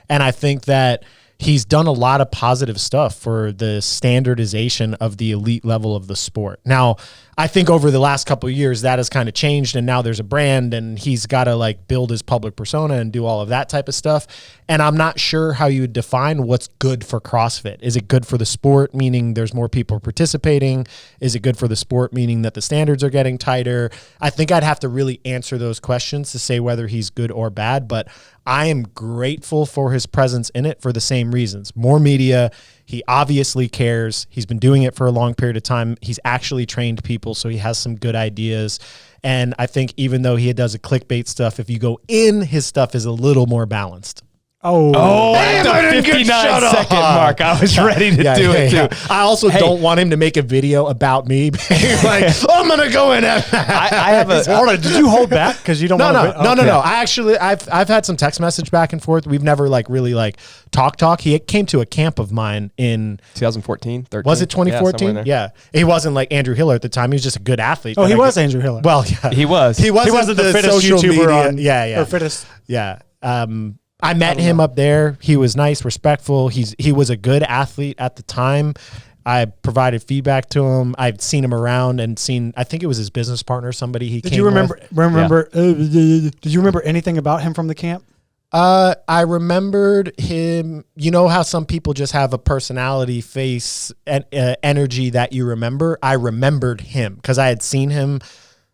And I think that he's done a lot of positive stuff for the standardization of the elite level of the sport. Now, I think over the last couple of years that has kind of changed, and now there's a brand, and he's got to like build his public persona and do all of that type of stuff. And I'm not sure how you would define what's good for CrossFit. Is it good for the sport, meaning there's more people participating? Is it good for the sport, meaning that the standards are getting tighter? I think I'd have to really answer those questions to say whether he's good or bad, but I am grateful for his presence in it for the same reasons. More media. He obviously cares. He's been doing it for a long period of time. He's actually trained people, so he has some good ideas. And I think even though he does a clickbait stuff, if you go in, his stuff is a little more balanced. At the 59-second mark, I was ready to do it too. I also don't want him to make a video about me being like, I'm going to go in. I have a. Did you hold back because you don't want to? No. I actually, I've had some text message back and forth. We've never like really like talk. He came to a camp of mine in 2014, 13. Was it 2014? Yeah. He wasn't like Andrew Hiller at the time. He was just a good athlete. Oh, he was Andrew Hiller. Well, yeah. He was. He wasn't the fittest social YouTuber media. on. Yeah. Or fittest. Yeah. I met him up there. He was nice, respectful. He was a good athlete at the time. I provided feedback to him. I've seen him around and seen, I think it was his business partner, somebody he Did came you remember? with. Did you remember anything about him from the camp? I remembered him. You know how some people just have a personality, face, and energy that you remember? I remembered him because I had seen him.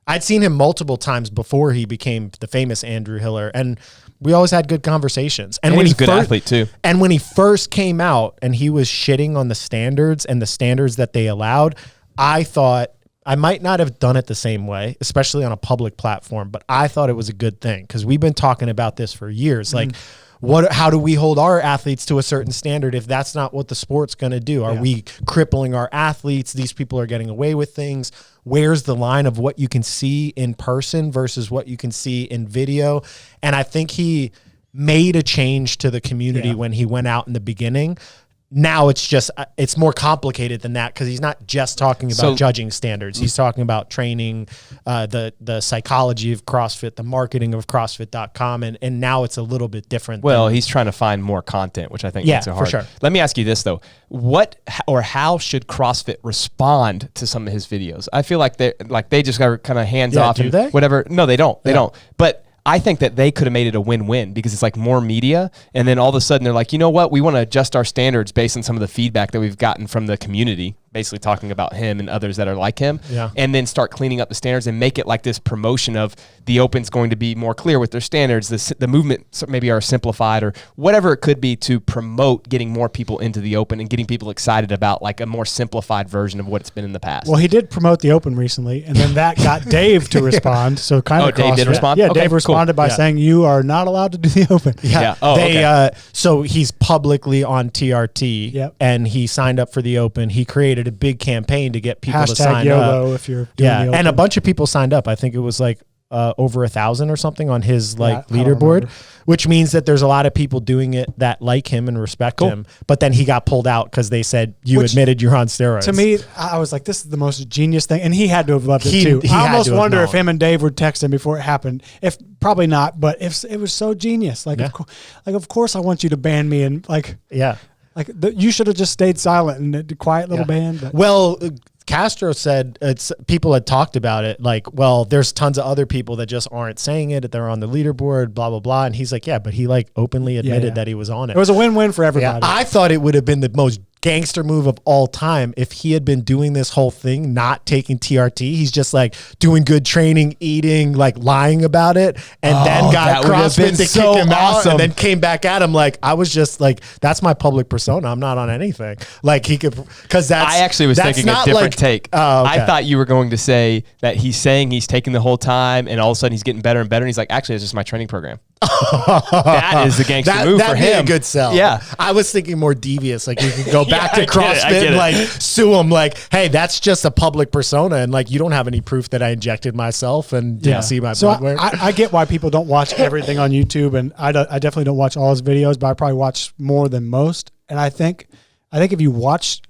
I'd seen him multiple times before he became the famous Andrew Hiller, and we always had good conversations. And he when was a good athlete too. And when he first came out and he was shitting on the standards and the standards that they allowed, I thought I might not have done it the same way, especially on a public platform, but I thought it was a good thing because we've been talking about this for years. Like, how do we hold our athletes to a certain standard if that's not what the sport's going to do? Are we crippling our athletes? These people are getting away with things. Where's the line of what you can see in person versus what you can see in video? And I think he made a change to the community when he went out in the beginning. Now it's more complicated than that because he's not just talking about judging standards. He's talking about training, the psychology of CrossFit, the marketing of CrossFit.com, and now it's a little bit different. Well, he's trying to find more content, which I think makes it hard. For sure. Let me ask you this though: how should CrossFit respond to some of his videos? I feel like they just got kind of hands off and whatever. No, they don't. They don't. But I think that they could have made it a win-win because it's like more media. And then all of a sudden they're like, you know what? We want to adjust our standards based on some of the feedback that we've gotten from the community, basically talking about him and others that are like him. Yeah. And then start cleaning up the standards and make it like this promotion of the Open's going to be more clear with their standards. The movement maybe are simplified or whatever it could be to promote getting more people into the Open and getting people excited about like a more simplified version of what it's been in the past. Well, he did promote the Open recently, and then that got Dave to respond. So kind of Dave did respond? Yeah, Okay, Dave responded by saying you are not allowed to do the Open. Yeah. Oh, okay. So he's publicly on TRT, and he signed up for the Open. He created a big campaign to get people to sign YOLO up. if you're doing the Open. And a bunch of people signed up. I think it was like over 1,000 or something on his leaderboard, which means that there's a lot of people doing it that like him and respect him. But then he got pulled out because they said you admitted you're on steroids. To me, I was like, this is the most genius thing, and he had to have loved it too. He I almost had to wonder have if him and Dave would text him before it happened. If probably not, but if it was so genius, of course I want you to ban me and you should have just stayed silent and a quiet little band. But. Well, Castro said people had talked about it. Like, well, there's tons of other people that just aren't saying it. They're on the leaderboard, blah, blah, blah. And he's like, yeah, but he like openly admitted that he was on it. It was a win-win for everybody. Yeah, I thought it would have been the most gangster move of all time. If he had been doing this whole thing, not taking TRT, he's just like doing good training, eating, like lying about it, and then got CrossFit to kick him out, and then came back at him. Like, I was just like, that's my public persona. I'm not on anything. Like, he could, because that's. I actually was thinking a different take. Oh, okay. I thought you were going to say that he's saying he's taking the whole time, and all of a sudden he's getting better and better. And he's like, actually, it's just my training program. That is the gangster move for him. That'd be a good sell. Yeah. I was thinking more devious. Like, you could go back to I CrossFit get and it. like sue him. Like, hey, that's just a public persona, and like, you don't have any proof that I injected myself and didn't see my blood work. I get why people don't watch everything on YouTube, and I definitely don't watch all his videos, but I probably watch more than most. And I think if you watch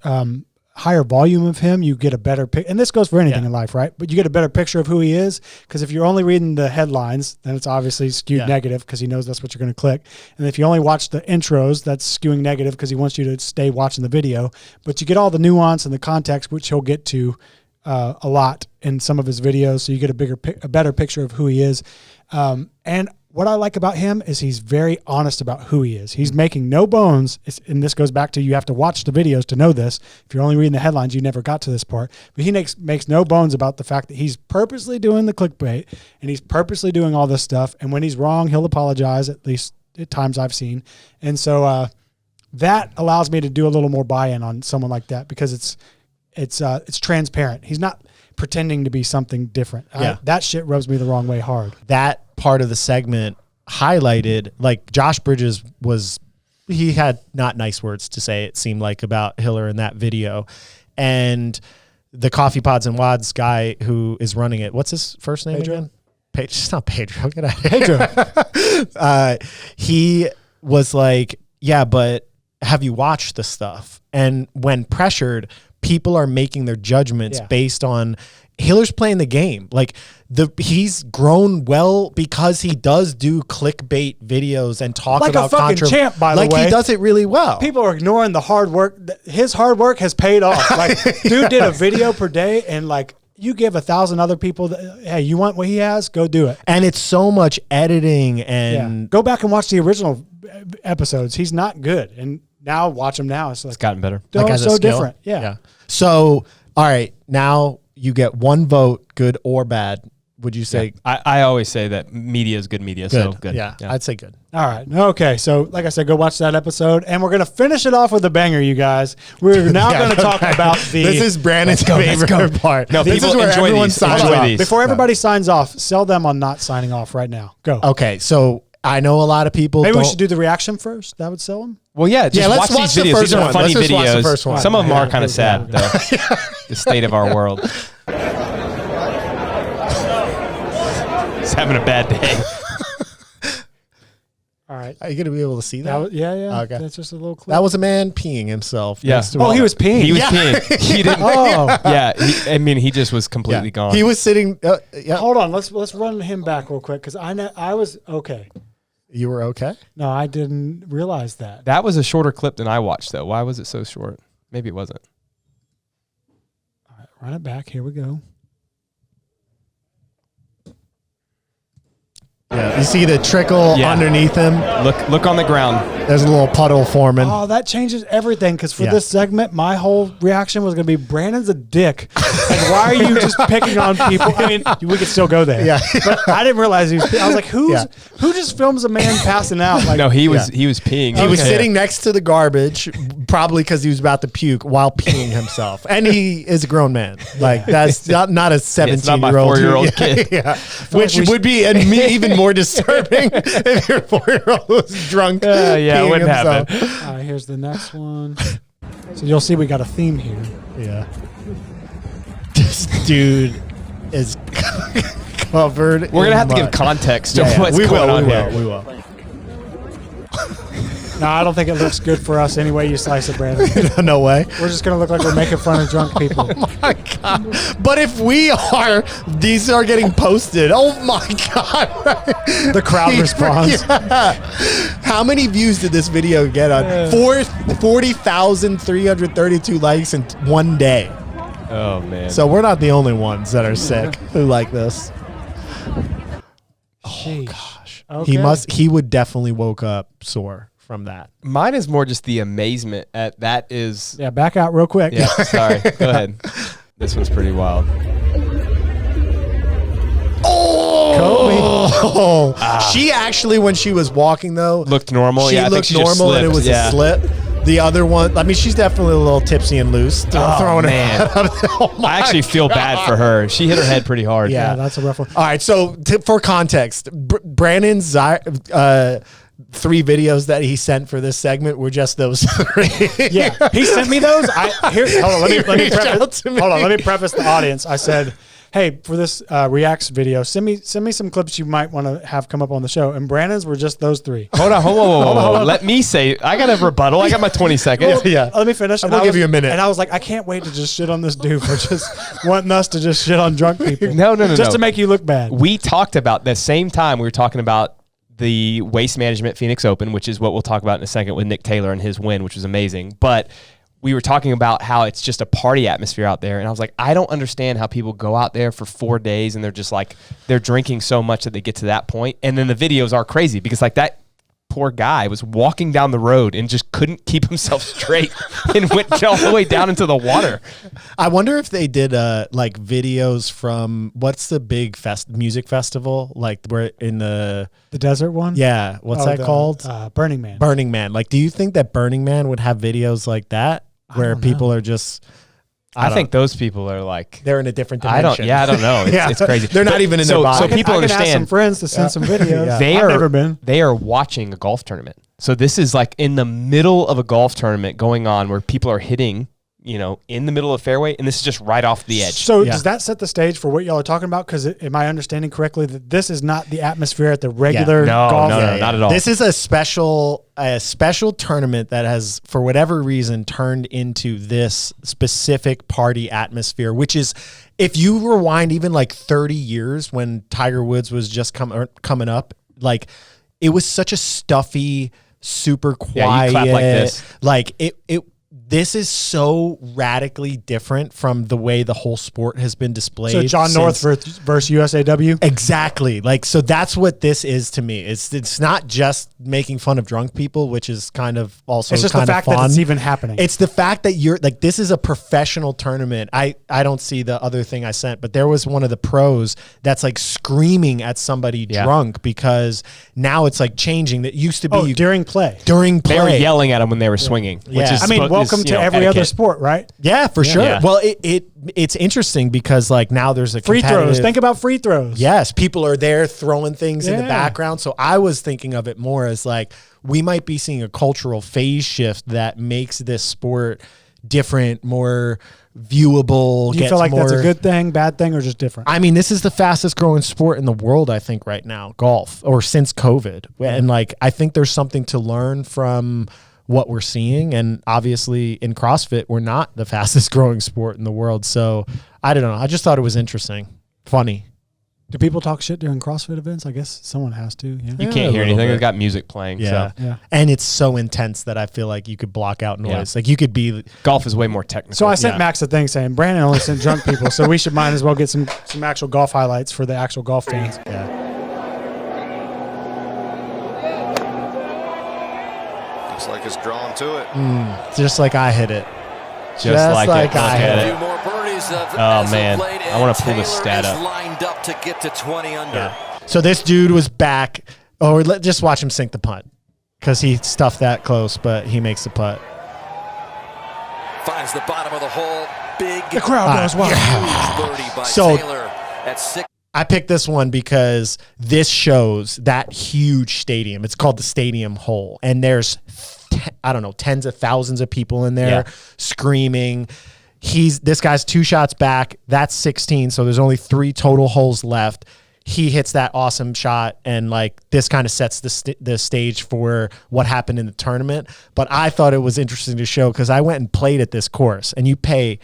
higher volume of him, you get a better picture. And this goes for anything in life, right? But you get a better picture of who he is, because if you're only reading the headlines, then it's obviously skewed negative, because he knows that's what you're going to click. And if you only watch the intros, that's skewing negative because he wants you to stay watching the video. But you get all the nuance and the context, which he'll get to a lot in some of his videos, so you get a better picture of who he is. And what I like about him is he's very honest about who he is. He's making no bones, and this goes back to, you have to watch the videos to know this. If you're only reading the headlines, you never got to this part. But he makes no bones about the fact that he's purposely doing the clickbait, and he's purposely doing all this stuff. And when he's wrong, he'll apologize, at least at times I've seen. And so that allows me to do a little more buy-in on someone like that, because it's transparent. He's not pretending to be something different. That shit rubs me the wrong way hard. That part of the segment highlighted, like, Josh Bridges he had not nice words to say, it seemed like, about Hiller in that video. And the Coffee Pods and Wads guy who is running it, what's his first name again? It's not Pedro. Get out of here. He was like, yeah, but have you watched the stuff? And when pressured, people are making their judgments based on Hiller's playing the game. Like, he's grown well because he does do clickbait videos and talk like about a fucking champ, by the way. Like, he does it really well. People are ignoring the hard work. His hard work has paid off. Like, dude did a video per day, and like, you give 1,000 other people, hey, you want what he has? Go do it. And it's so much editing and go back and watch the original episodes. He's not good, and now watch him now. It's like, It's gotten better. like, as a so skill. different. Yeah. So, all right, now you get one vote, good or bad. Would you say? I always say that media is good media. So good. Yeah, I'd say good. All right. Okay. So, like I said, go watch that episode, and we're going to finish it off with a banger, you guys. We're now going to talk about the. This is Brandon's favorite part. No, this is people where enjoy everyone these. signs Enjoy off. these. Before everybody signs off, sell them on not signing off right now. Go. Okay, so I know a lot of people. Maybe we don't- should do the reaction first. That would sell them. Well, yeah, just let's watch watch these the videos. first These are one. funny Let's just watch the videos. first one. Some of them Yeah, are kind of sad, though. The state of our world. He's having a bad day. All right. Are you gonna be able to see that? Yeah. Okay. That's just a little clip. That was a man peeing himself. Yeah. next to Oh, a- he was peeing. He was peeing. He didn't. Oh. Yeah. He just was completely gone. He was sitting. Yeah. Hold on. Let's run him back real quick, because I was okay. You were okay. No, I didn't realize that. That was a shorter clip than I watched, though. Why was it so short? Maybe it wasn't. All right, run it back. Here we go. Yeah. You see the trickle Yeah. underneath him. Look on the ground. There's a little puddle forming. Oh, that changes everything, because for Yeah. this segment, my whole reaction was going to be, Brandon's a dick. Like, why are you just picking on people? I mean, we could still go there. Yeah. But I didn't realize he was. I was like, who just films a man passing out? Like, No, he was peeing. He was Okay. sitting next to the garbage, probably because he was about to puke while peeing himself. And he is a grown man. Like, that's not a It's not 17-year-old. my 4-year-old kid. Yeah. Which would be even more disturbing if your 4-year-old was drunk. Yeah, it peeing wouldn't himself. happen. all right, here's the next one. So you'll see we got a theme here. Yeah. This dude is covered. We're in gonna have to mud. give context to Yeah, what's we going will. on We here. will. We will. No, I don't think it looks good for us any way you slice it, Brandon. No way. We're just going to look like we're making fun of drunk people. My God. But if we are, these are getting posted. Oh my God. The crowd responds. Yeah. How many views did this video get on? 40,332 likes in one day. Oh man. So we're not the only ones that are sick who like this. Oh, gosh. Okay. He would definitely woke up sore from that. Mine is more just the amazement at that is. Yeah, back out real quick. Yeah, sorry. Go ahead. This one's pretty wild. She actually, when she was walking though, Looked normal. She Yeah, I think looked she just normal, and it slipped. was Yeah. a slip. The other one, I mean, she's definitely a little tipsy and loose. Throwing man. her. Oh my I actually feel bad for her. She hit her head pretty hard. Yeah. Yeah, that's a rough one. All right, so for context, Brandon's 3 videos that he sent for this segment were just those 3. Yeah, he sent me those. Hold on. Let me Reach out preface. to me. Hold on. Let me preface the audience. I said, "Hey, for this reacts video, send me some clips you might want to have come up on the show." And Brandon's were just those 3. Hold on. Let me say, I got a rebuttal. I got my 20 seconds. Yeah. Let me finish. I'm gonna give you a minute. And I was like, I can't wait to just shit on this dude for just wanting us to just shit on drunk people. No. Just to make you look bad. We talked about the same time we were talking about the Waste Management Phoenix Open, which is what we'll talk about in a second with Nick Taylor and his win, which was amazing. But we were talking about how it's just a party atmosphere out there. And I was like, I don't understand how people go out there for 4 days and they're just like, they're drinking so much that they get to that point. And then the videos are crazy because like that poor guy was walking down the road and just couldn't keep himself straight and went all the way down into the water. I wonder if they did like videos from what's the big music festival, like we're in the desert one. Yeah, what's that called? Burning Man. Burning Man. Like, do you think that Burning Man would have videos like that where people are just? I think those people are like they're in a different dimension. I don't know. It's crazy. They're not even in their body. So people I can understand. ask some friends to send some videos. I've never been. They are watching a golf tournament. So this is like in the middle of a golf tournament going on where people are hitting, in the middle of fairway, and this is just right off the edge. So does that set the stage for what y'all are talking about? Because am I understanding correctly that this is not the atmosphere at the regular golf? No, not at all. This is a special tournament that has, for whatever reason, turned into this specific party atmosphere, which is, if you rewind even like 30 years when Tiger Woods was just coming up, like it was such a stuffy, super quiet. Yeah, you clap like this. Like this is so radically different from the way the whole sport has been displayed. So John North versus USAW? Exactly. Like, so that's what this is to me. It's not just making fun of drunk people, which is kind of also it's just kind the of fact fun. that it's even happening. It's the fact that you're like, this is a professional tournament. I don't see the other thing I sent, but there was one of the pros that's like screaming at somebody drunk because now it's like changing. That used to be during play. They were yelling at him when they were swinging. Which is welcome to every other sport, right? Yeah, for sure. Yeah. Well, it's interesting because like now there's a free throws. Think about free throws. Yes, people are there throwing things in the background. So I was thinking of it more as like we might be seeing a cultural phase shift that makes this sport different, more viewable. Do you feel like that's a good thing, bad thing, or just different? I mean, this is the fastest growing sport in the world, I think, right now, golf, or since COVID. And like, I think there's something to learn from what we're seeing. And obviously in CrossFit, we're not the fastest growing sport in the world. So I don't know. I just thought it was interesting. Funny. Do people talk shit during CrossFit events? I guess someone has to. Yeah. You can't hear anything. They've got music playing. Yeah. So. And it's so intense that I feel like you could block out noise. Like you could be. Golf is way more technical. So I sent Max a thing saying Brandon only sent drunk people, so we should might as well get some actual golf highlights for the actual golf fans. Yeah. Looks like it's drawn to it. Just like I hit it. Just like I hit it. Oh man, I want to pull this stat up. Lined up to get to 20 under. Yeah. So this dude was back. Oh, just watch him sink the putt because he stuffed that close, but he makes the putt. Finds the bottom of the hole. Big. The crowd goes wild. Birdie by So Taylor at 6. I picked this one because this shows that huge stadium. It's called the Stadium Hole, and there's tens of thousands of people in there screaming. This guy's 2 shots back. That's 16, so there's only 3 total holes left. He hits that awesome shot, and like this kind of sets the stage for what happened in the tournament. But I thought it was interesting to show because I went and played at this course, and you pay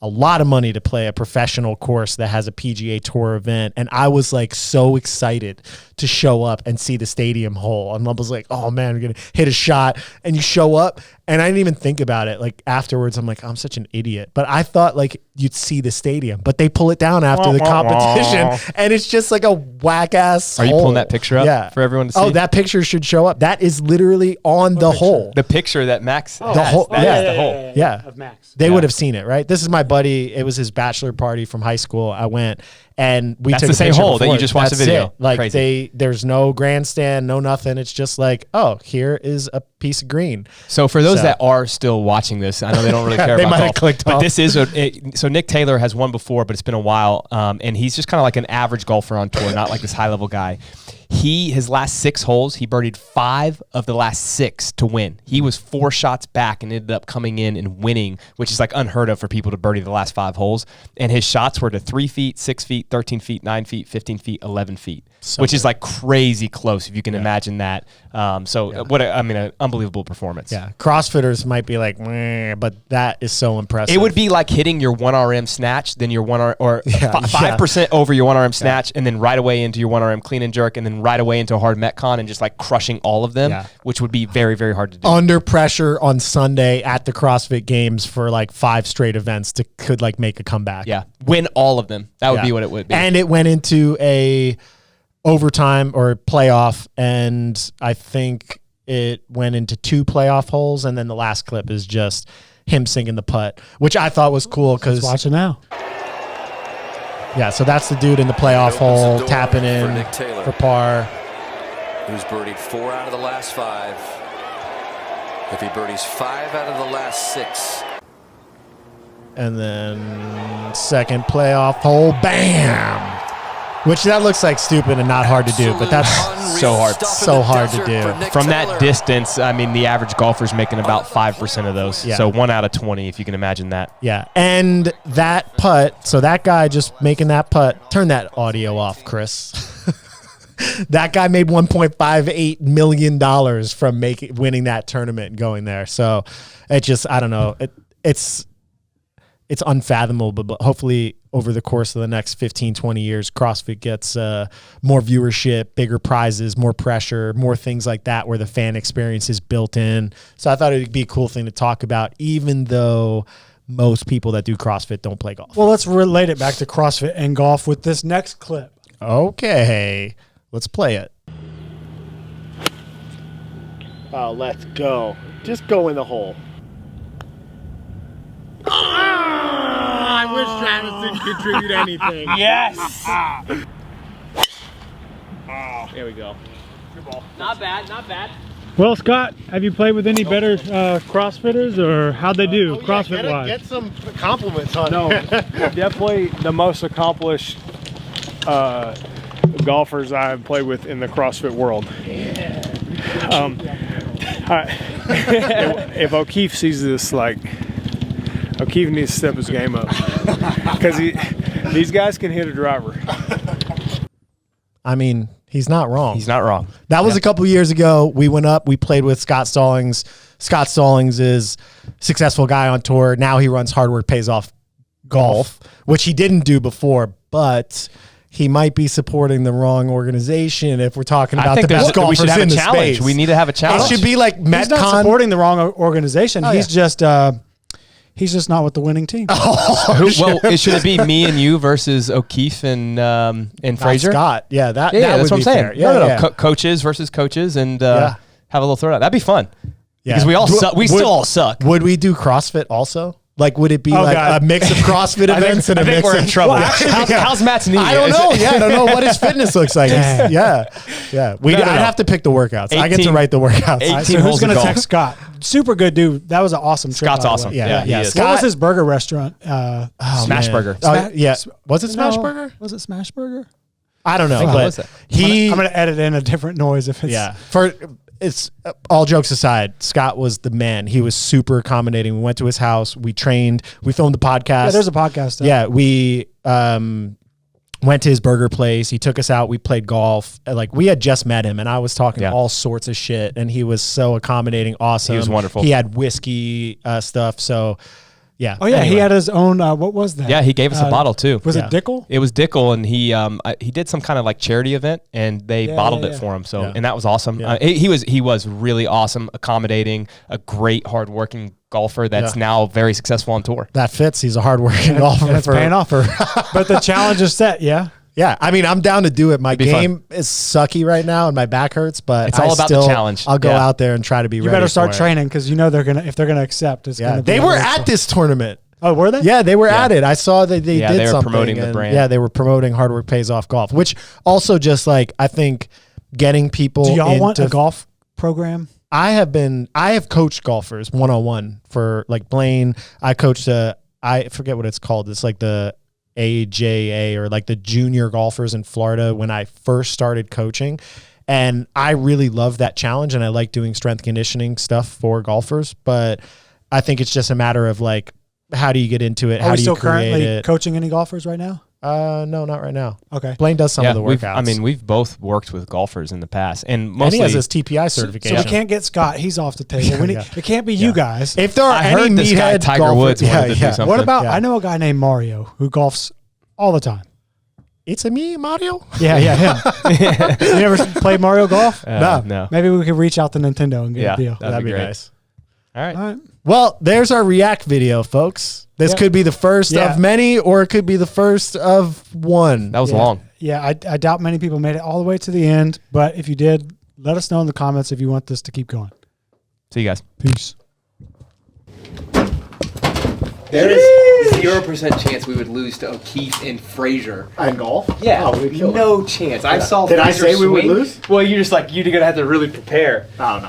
a lot of money to play a professional course that has a PGA Tour event. And I was like so excited to show up and see the Stadium Hole. And I was like, oh man, we're going to hit a shot. And you show up and I didn't even think about it. Like afterwards, I'm like, I'm such an idiot. But I thought like you'd see the stadium, but they pull it down after the competition, and it's just like a whack ass. Are you pulling that picture up for everyone to see? Oh, that picture should show up. That is literally on the hole. The picture that Max has, The hole, the hole. Yeah. Of Max. They would have seen it, right? This is my buddy. It was his bachelor party from high school. I went and we That's took the a same picture hole that before. you just watched the That's video. it. Like Crazy. there's no grandstand, no nothing. It's just like, oh, here is a piece of green. So for those that are still watching this, I know they don't really care They about might have golf, clicked but off. this is so Nick Taylor has won before, but it's been a while, and he's just kind of like an average golfer on tour, not like this high level guy. His last 6 holes, he birdied 5 of the last 6 to win. He was 4 shots back and ended up coming in and winning, which is like unheard of for people to birdie the last 5 holes. And his shots were to 3 feet, 6 feet, 13 feet, 9 feet, 15 feet, 11 feet, which is like crazy close if you can imagine that. What an unbelievable performance. Yeah, CrossFitters might be like, meh, but that is so impressive. It would be like hitting your 1RM snatch, then your 1RM or 5% over your 1RM snatch, and then right away into your 1RM clean and jerk, and then right away into a hard Metcon and just like crushing all of them, which would be very, very hard to do. Under pressure on Sunday at the CrossFit Games for like 5 straight events could like make a comeback. Yeah, win all of them. That would be what it would be. And it went into a overtime or playoff, and I think it went into 2 playoff holes, and then the last clip is just him sinking the putt, which I thought was cool because watch it now. Yeah, so that's the dude in the playoff hole tapping in for par. Who's birdied 4 out of the last 5. If he birdies 5 out of the last 6. And then second playoff hole, bam! Which that looks like stupid and not hard to do, but that's so hard to do. From that distance, I mean, the average golfer's making about 5% of those. Yeah. So 1 out of 20, if you can imagine that. Yeah, and that putt, so that guy just making that putt, turn that audio off, Chris. That guy made $1.58 million from winning that tournament and going there. So it just, I don't know. It's unfathomable, but hopefully over the course of the next 15, 20 years, CrossFit gets more viewership, bigger prizes, more pressure, more things like that where the fan experience is built in. So I thought it would be a cool thing to talk about, even though most people that do CrossFit don't play golf. Well, let's relate it back to CrossFit and golf with this next clip. Okay, let's play it. Oh, let's go. Just go in the hole. I wish Travis didn't contribute anything. Yes. There we go. Good ball. Not bad. Not bad. Well, Scott, have you played with any better CrossFitters, or how'd they do CrossFit-wise? Get some compliments on No, definitely the most accomplished golfers I've played with in the CrossFit world. If O'Keefe sees this, like, O'Keefe needs to step his game up because these guys can hit a driver. I mean, he's not wrong. He's not wrong. That was a couple years ago. We went up. We played with Scott Stallings. Scott Stallings is a successful guy on tour. Now he runs Hard Work Pays Off Golf, which he didn't do before, but he might be supporting the wrong organization if we're talking about the best golfers we should have in a the challenge. space. We need to have a challenge. It should be like Metcon. He's not supporting the wrong organization. Oh, he's just not with the winning team. Should it be me and you versus O'Keefe and Fraser? Scott. Yeah, that that's would what I'm be saying. fair. Yeah, No. yeah. Coaches versus coaches, and have a little throwdown. That'd be fun. Yeah. Because we all suck. We still all suck. Would we do CrossFit also? Like, would it be a mix of CrossFit events and a mix we're of in trouble. Well, How's Matt's knee? I don't know. Yeah, I don't know what his fitness looks like. Yeah. I'd have to pick the workouts. I get to write the workouts. 18 So who's holes going of to golf. text Scott? Super good dude. That was an awesome trip. Scott's by the way. awesome. Yeah. he is. What was his burger restaurant? Smash Burger. Yeah. Was it Smash Burger? Was it Smash Burger? I don't know. What But was it? I'm going to edit in a different noise if it's. Yeah. It's all jokes aside, Scott was the man. He was super accommodating. We went to his house. We trained. We filmed the podcast. Yeah, there's a podcast. Yeah, we went to his burger place. He took us out. We played golf. Like, we had just met him, and I was talking all sorts of shit, and he was so accommodating, awesome. He was wonderful. He had whiskey stuff, so yeah. Oh, yeah, Anyway. he had his own, what was that? Yeah, he gave us a bottle too. Was it Dickel? It was Dickel, and he did some kind of like charity event, and they bottled it for him. So, and that was awesome. Yeah. He was really awesome, accommodating, a great, hardworking golfer that's now very successful on tour. That fits. He's a hardworking golfer. And it's paying off. But the challenge is set, yeah? Yeah, I mean, I'm down to do it. My game fun. is sucky right now, and my back hurts. But It's all about the challenge. I'll go out there and try to be. You ready better start for it. training because you know if they're gonna accept, it's gonna be. They were at this tournament. Oh, were they? Yeah, they were at it. I saw that they did they were something. promoting the and brand. Yeah, they were promoting Hard Work Pays Off Golf, which also just like I think getting people. Do y'all want a into golf program? I have coached golfers one-on-one for like Blaine. I coached I forget what it's called. It's like the AJA or like the junior golfers in Florida when I first started coaching. And I really love that challenge and I like doing strength conditioning stuff for golfers. But I think it's just a matter of like, how do you get into it? Are how we do you still create currently it? coaching any golfers right now? No, not right now. Okay. Blaine does some of the workouts. We've both worked with golfers in the past, and And mostly he has his TPI certification. So we can't get Scott. He's off the table. It can't be you guys. If there are I any heard this guy meathead Tiger golfer- Woods wanted to do something. What about, I know a guy named Mario who golfs all the time. It's a me, Mario. Yeah, him. You ever play Mario Golf? No. Maybe we could reach out to Nintendo and get a deal. That'd be great. nice. All right. Well, there's our React video, folks. This could be the first of many, or it could be the first of one. That was long. Yeah, I doubt many people made it all the way to the end, but if you did, let us know in the comments if you want this to keep going. See you guys. Peace. There is 0% chance we would lose to O'Keefe and Frazier. In golf? Yeah, Oh, we'd kill no chance. I saw. Did I Frazier say we would swing. lose? Well, you're just like you're gonna have to really prepare. Oh, no.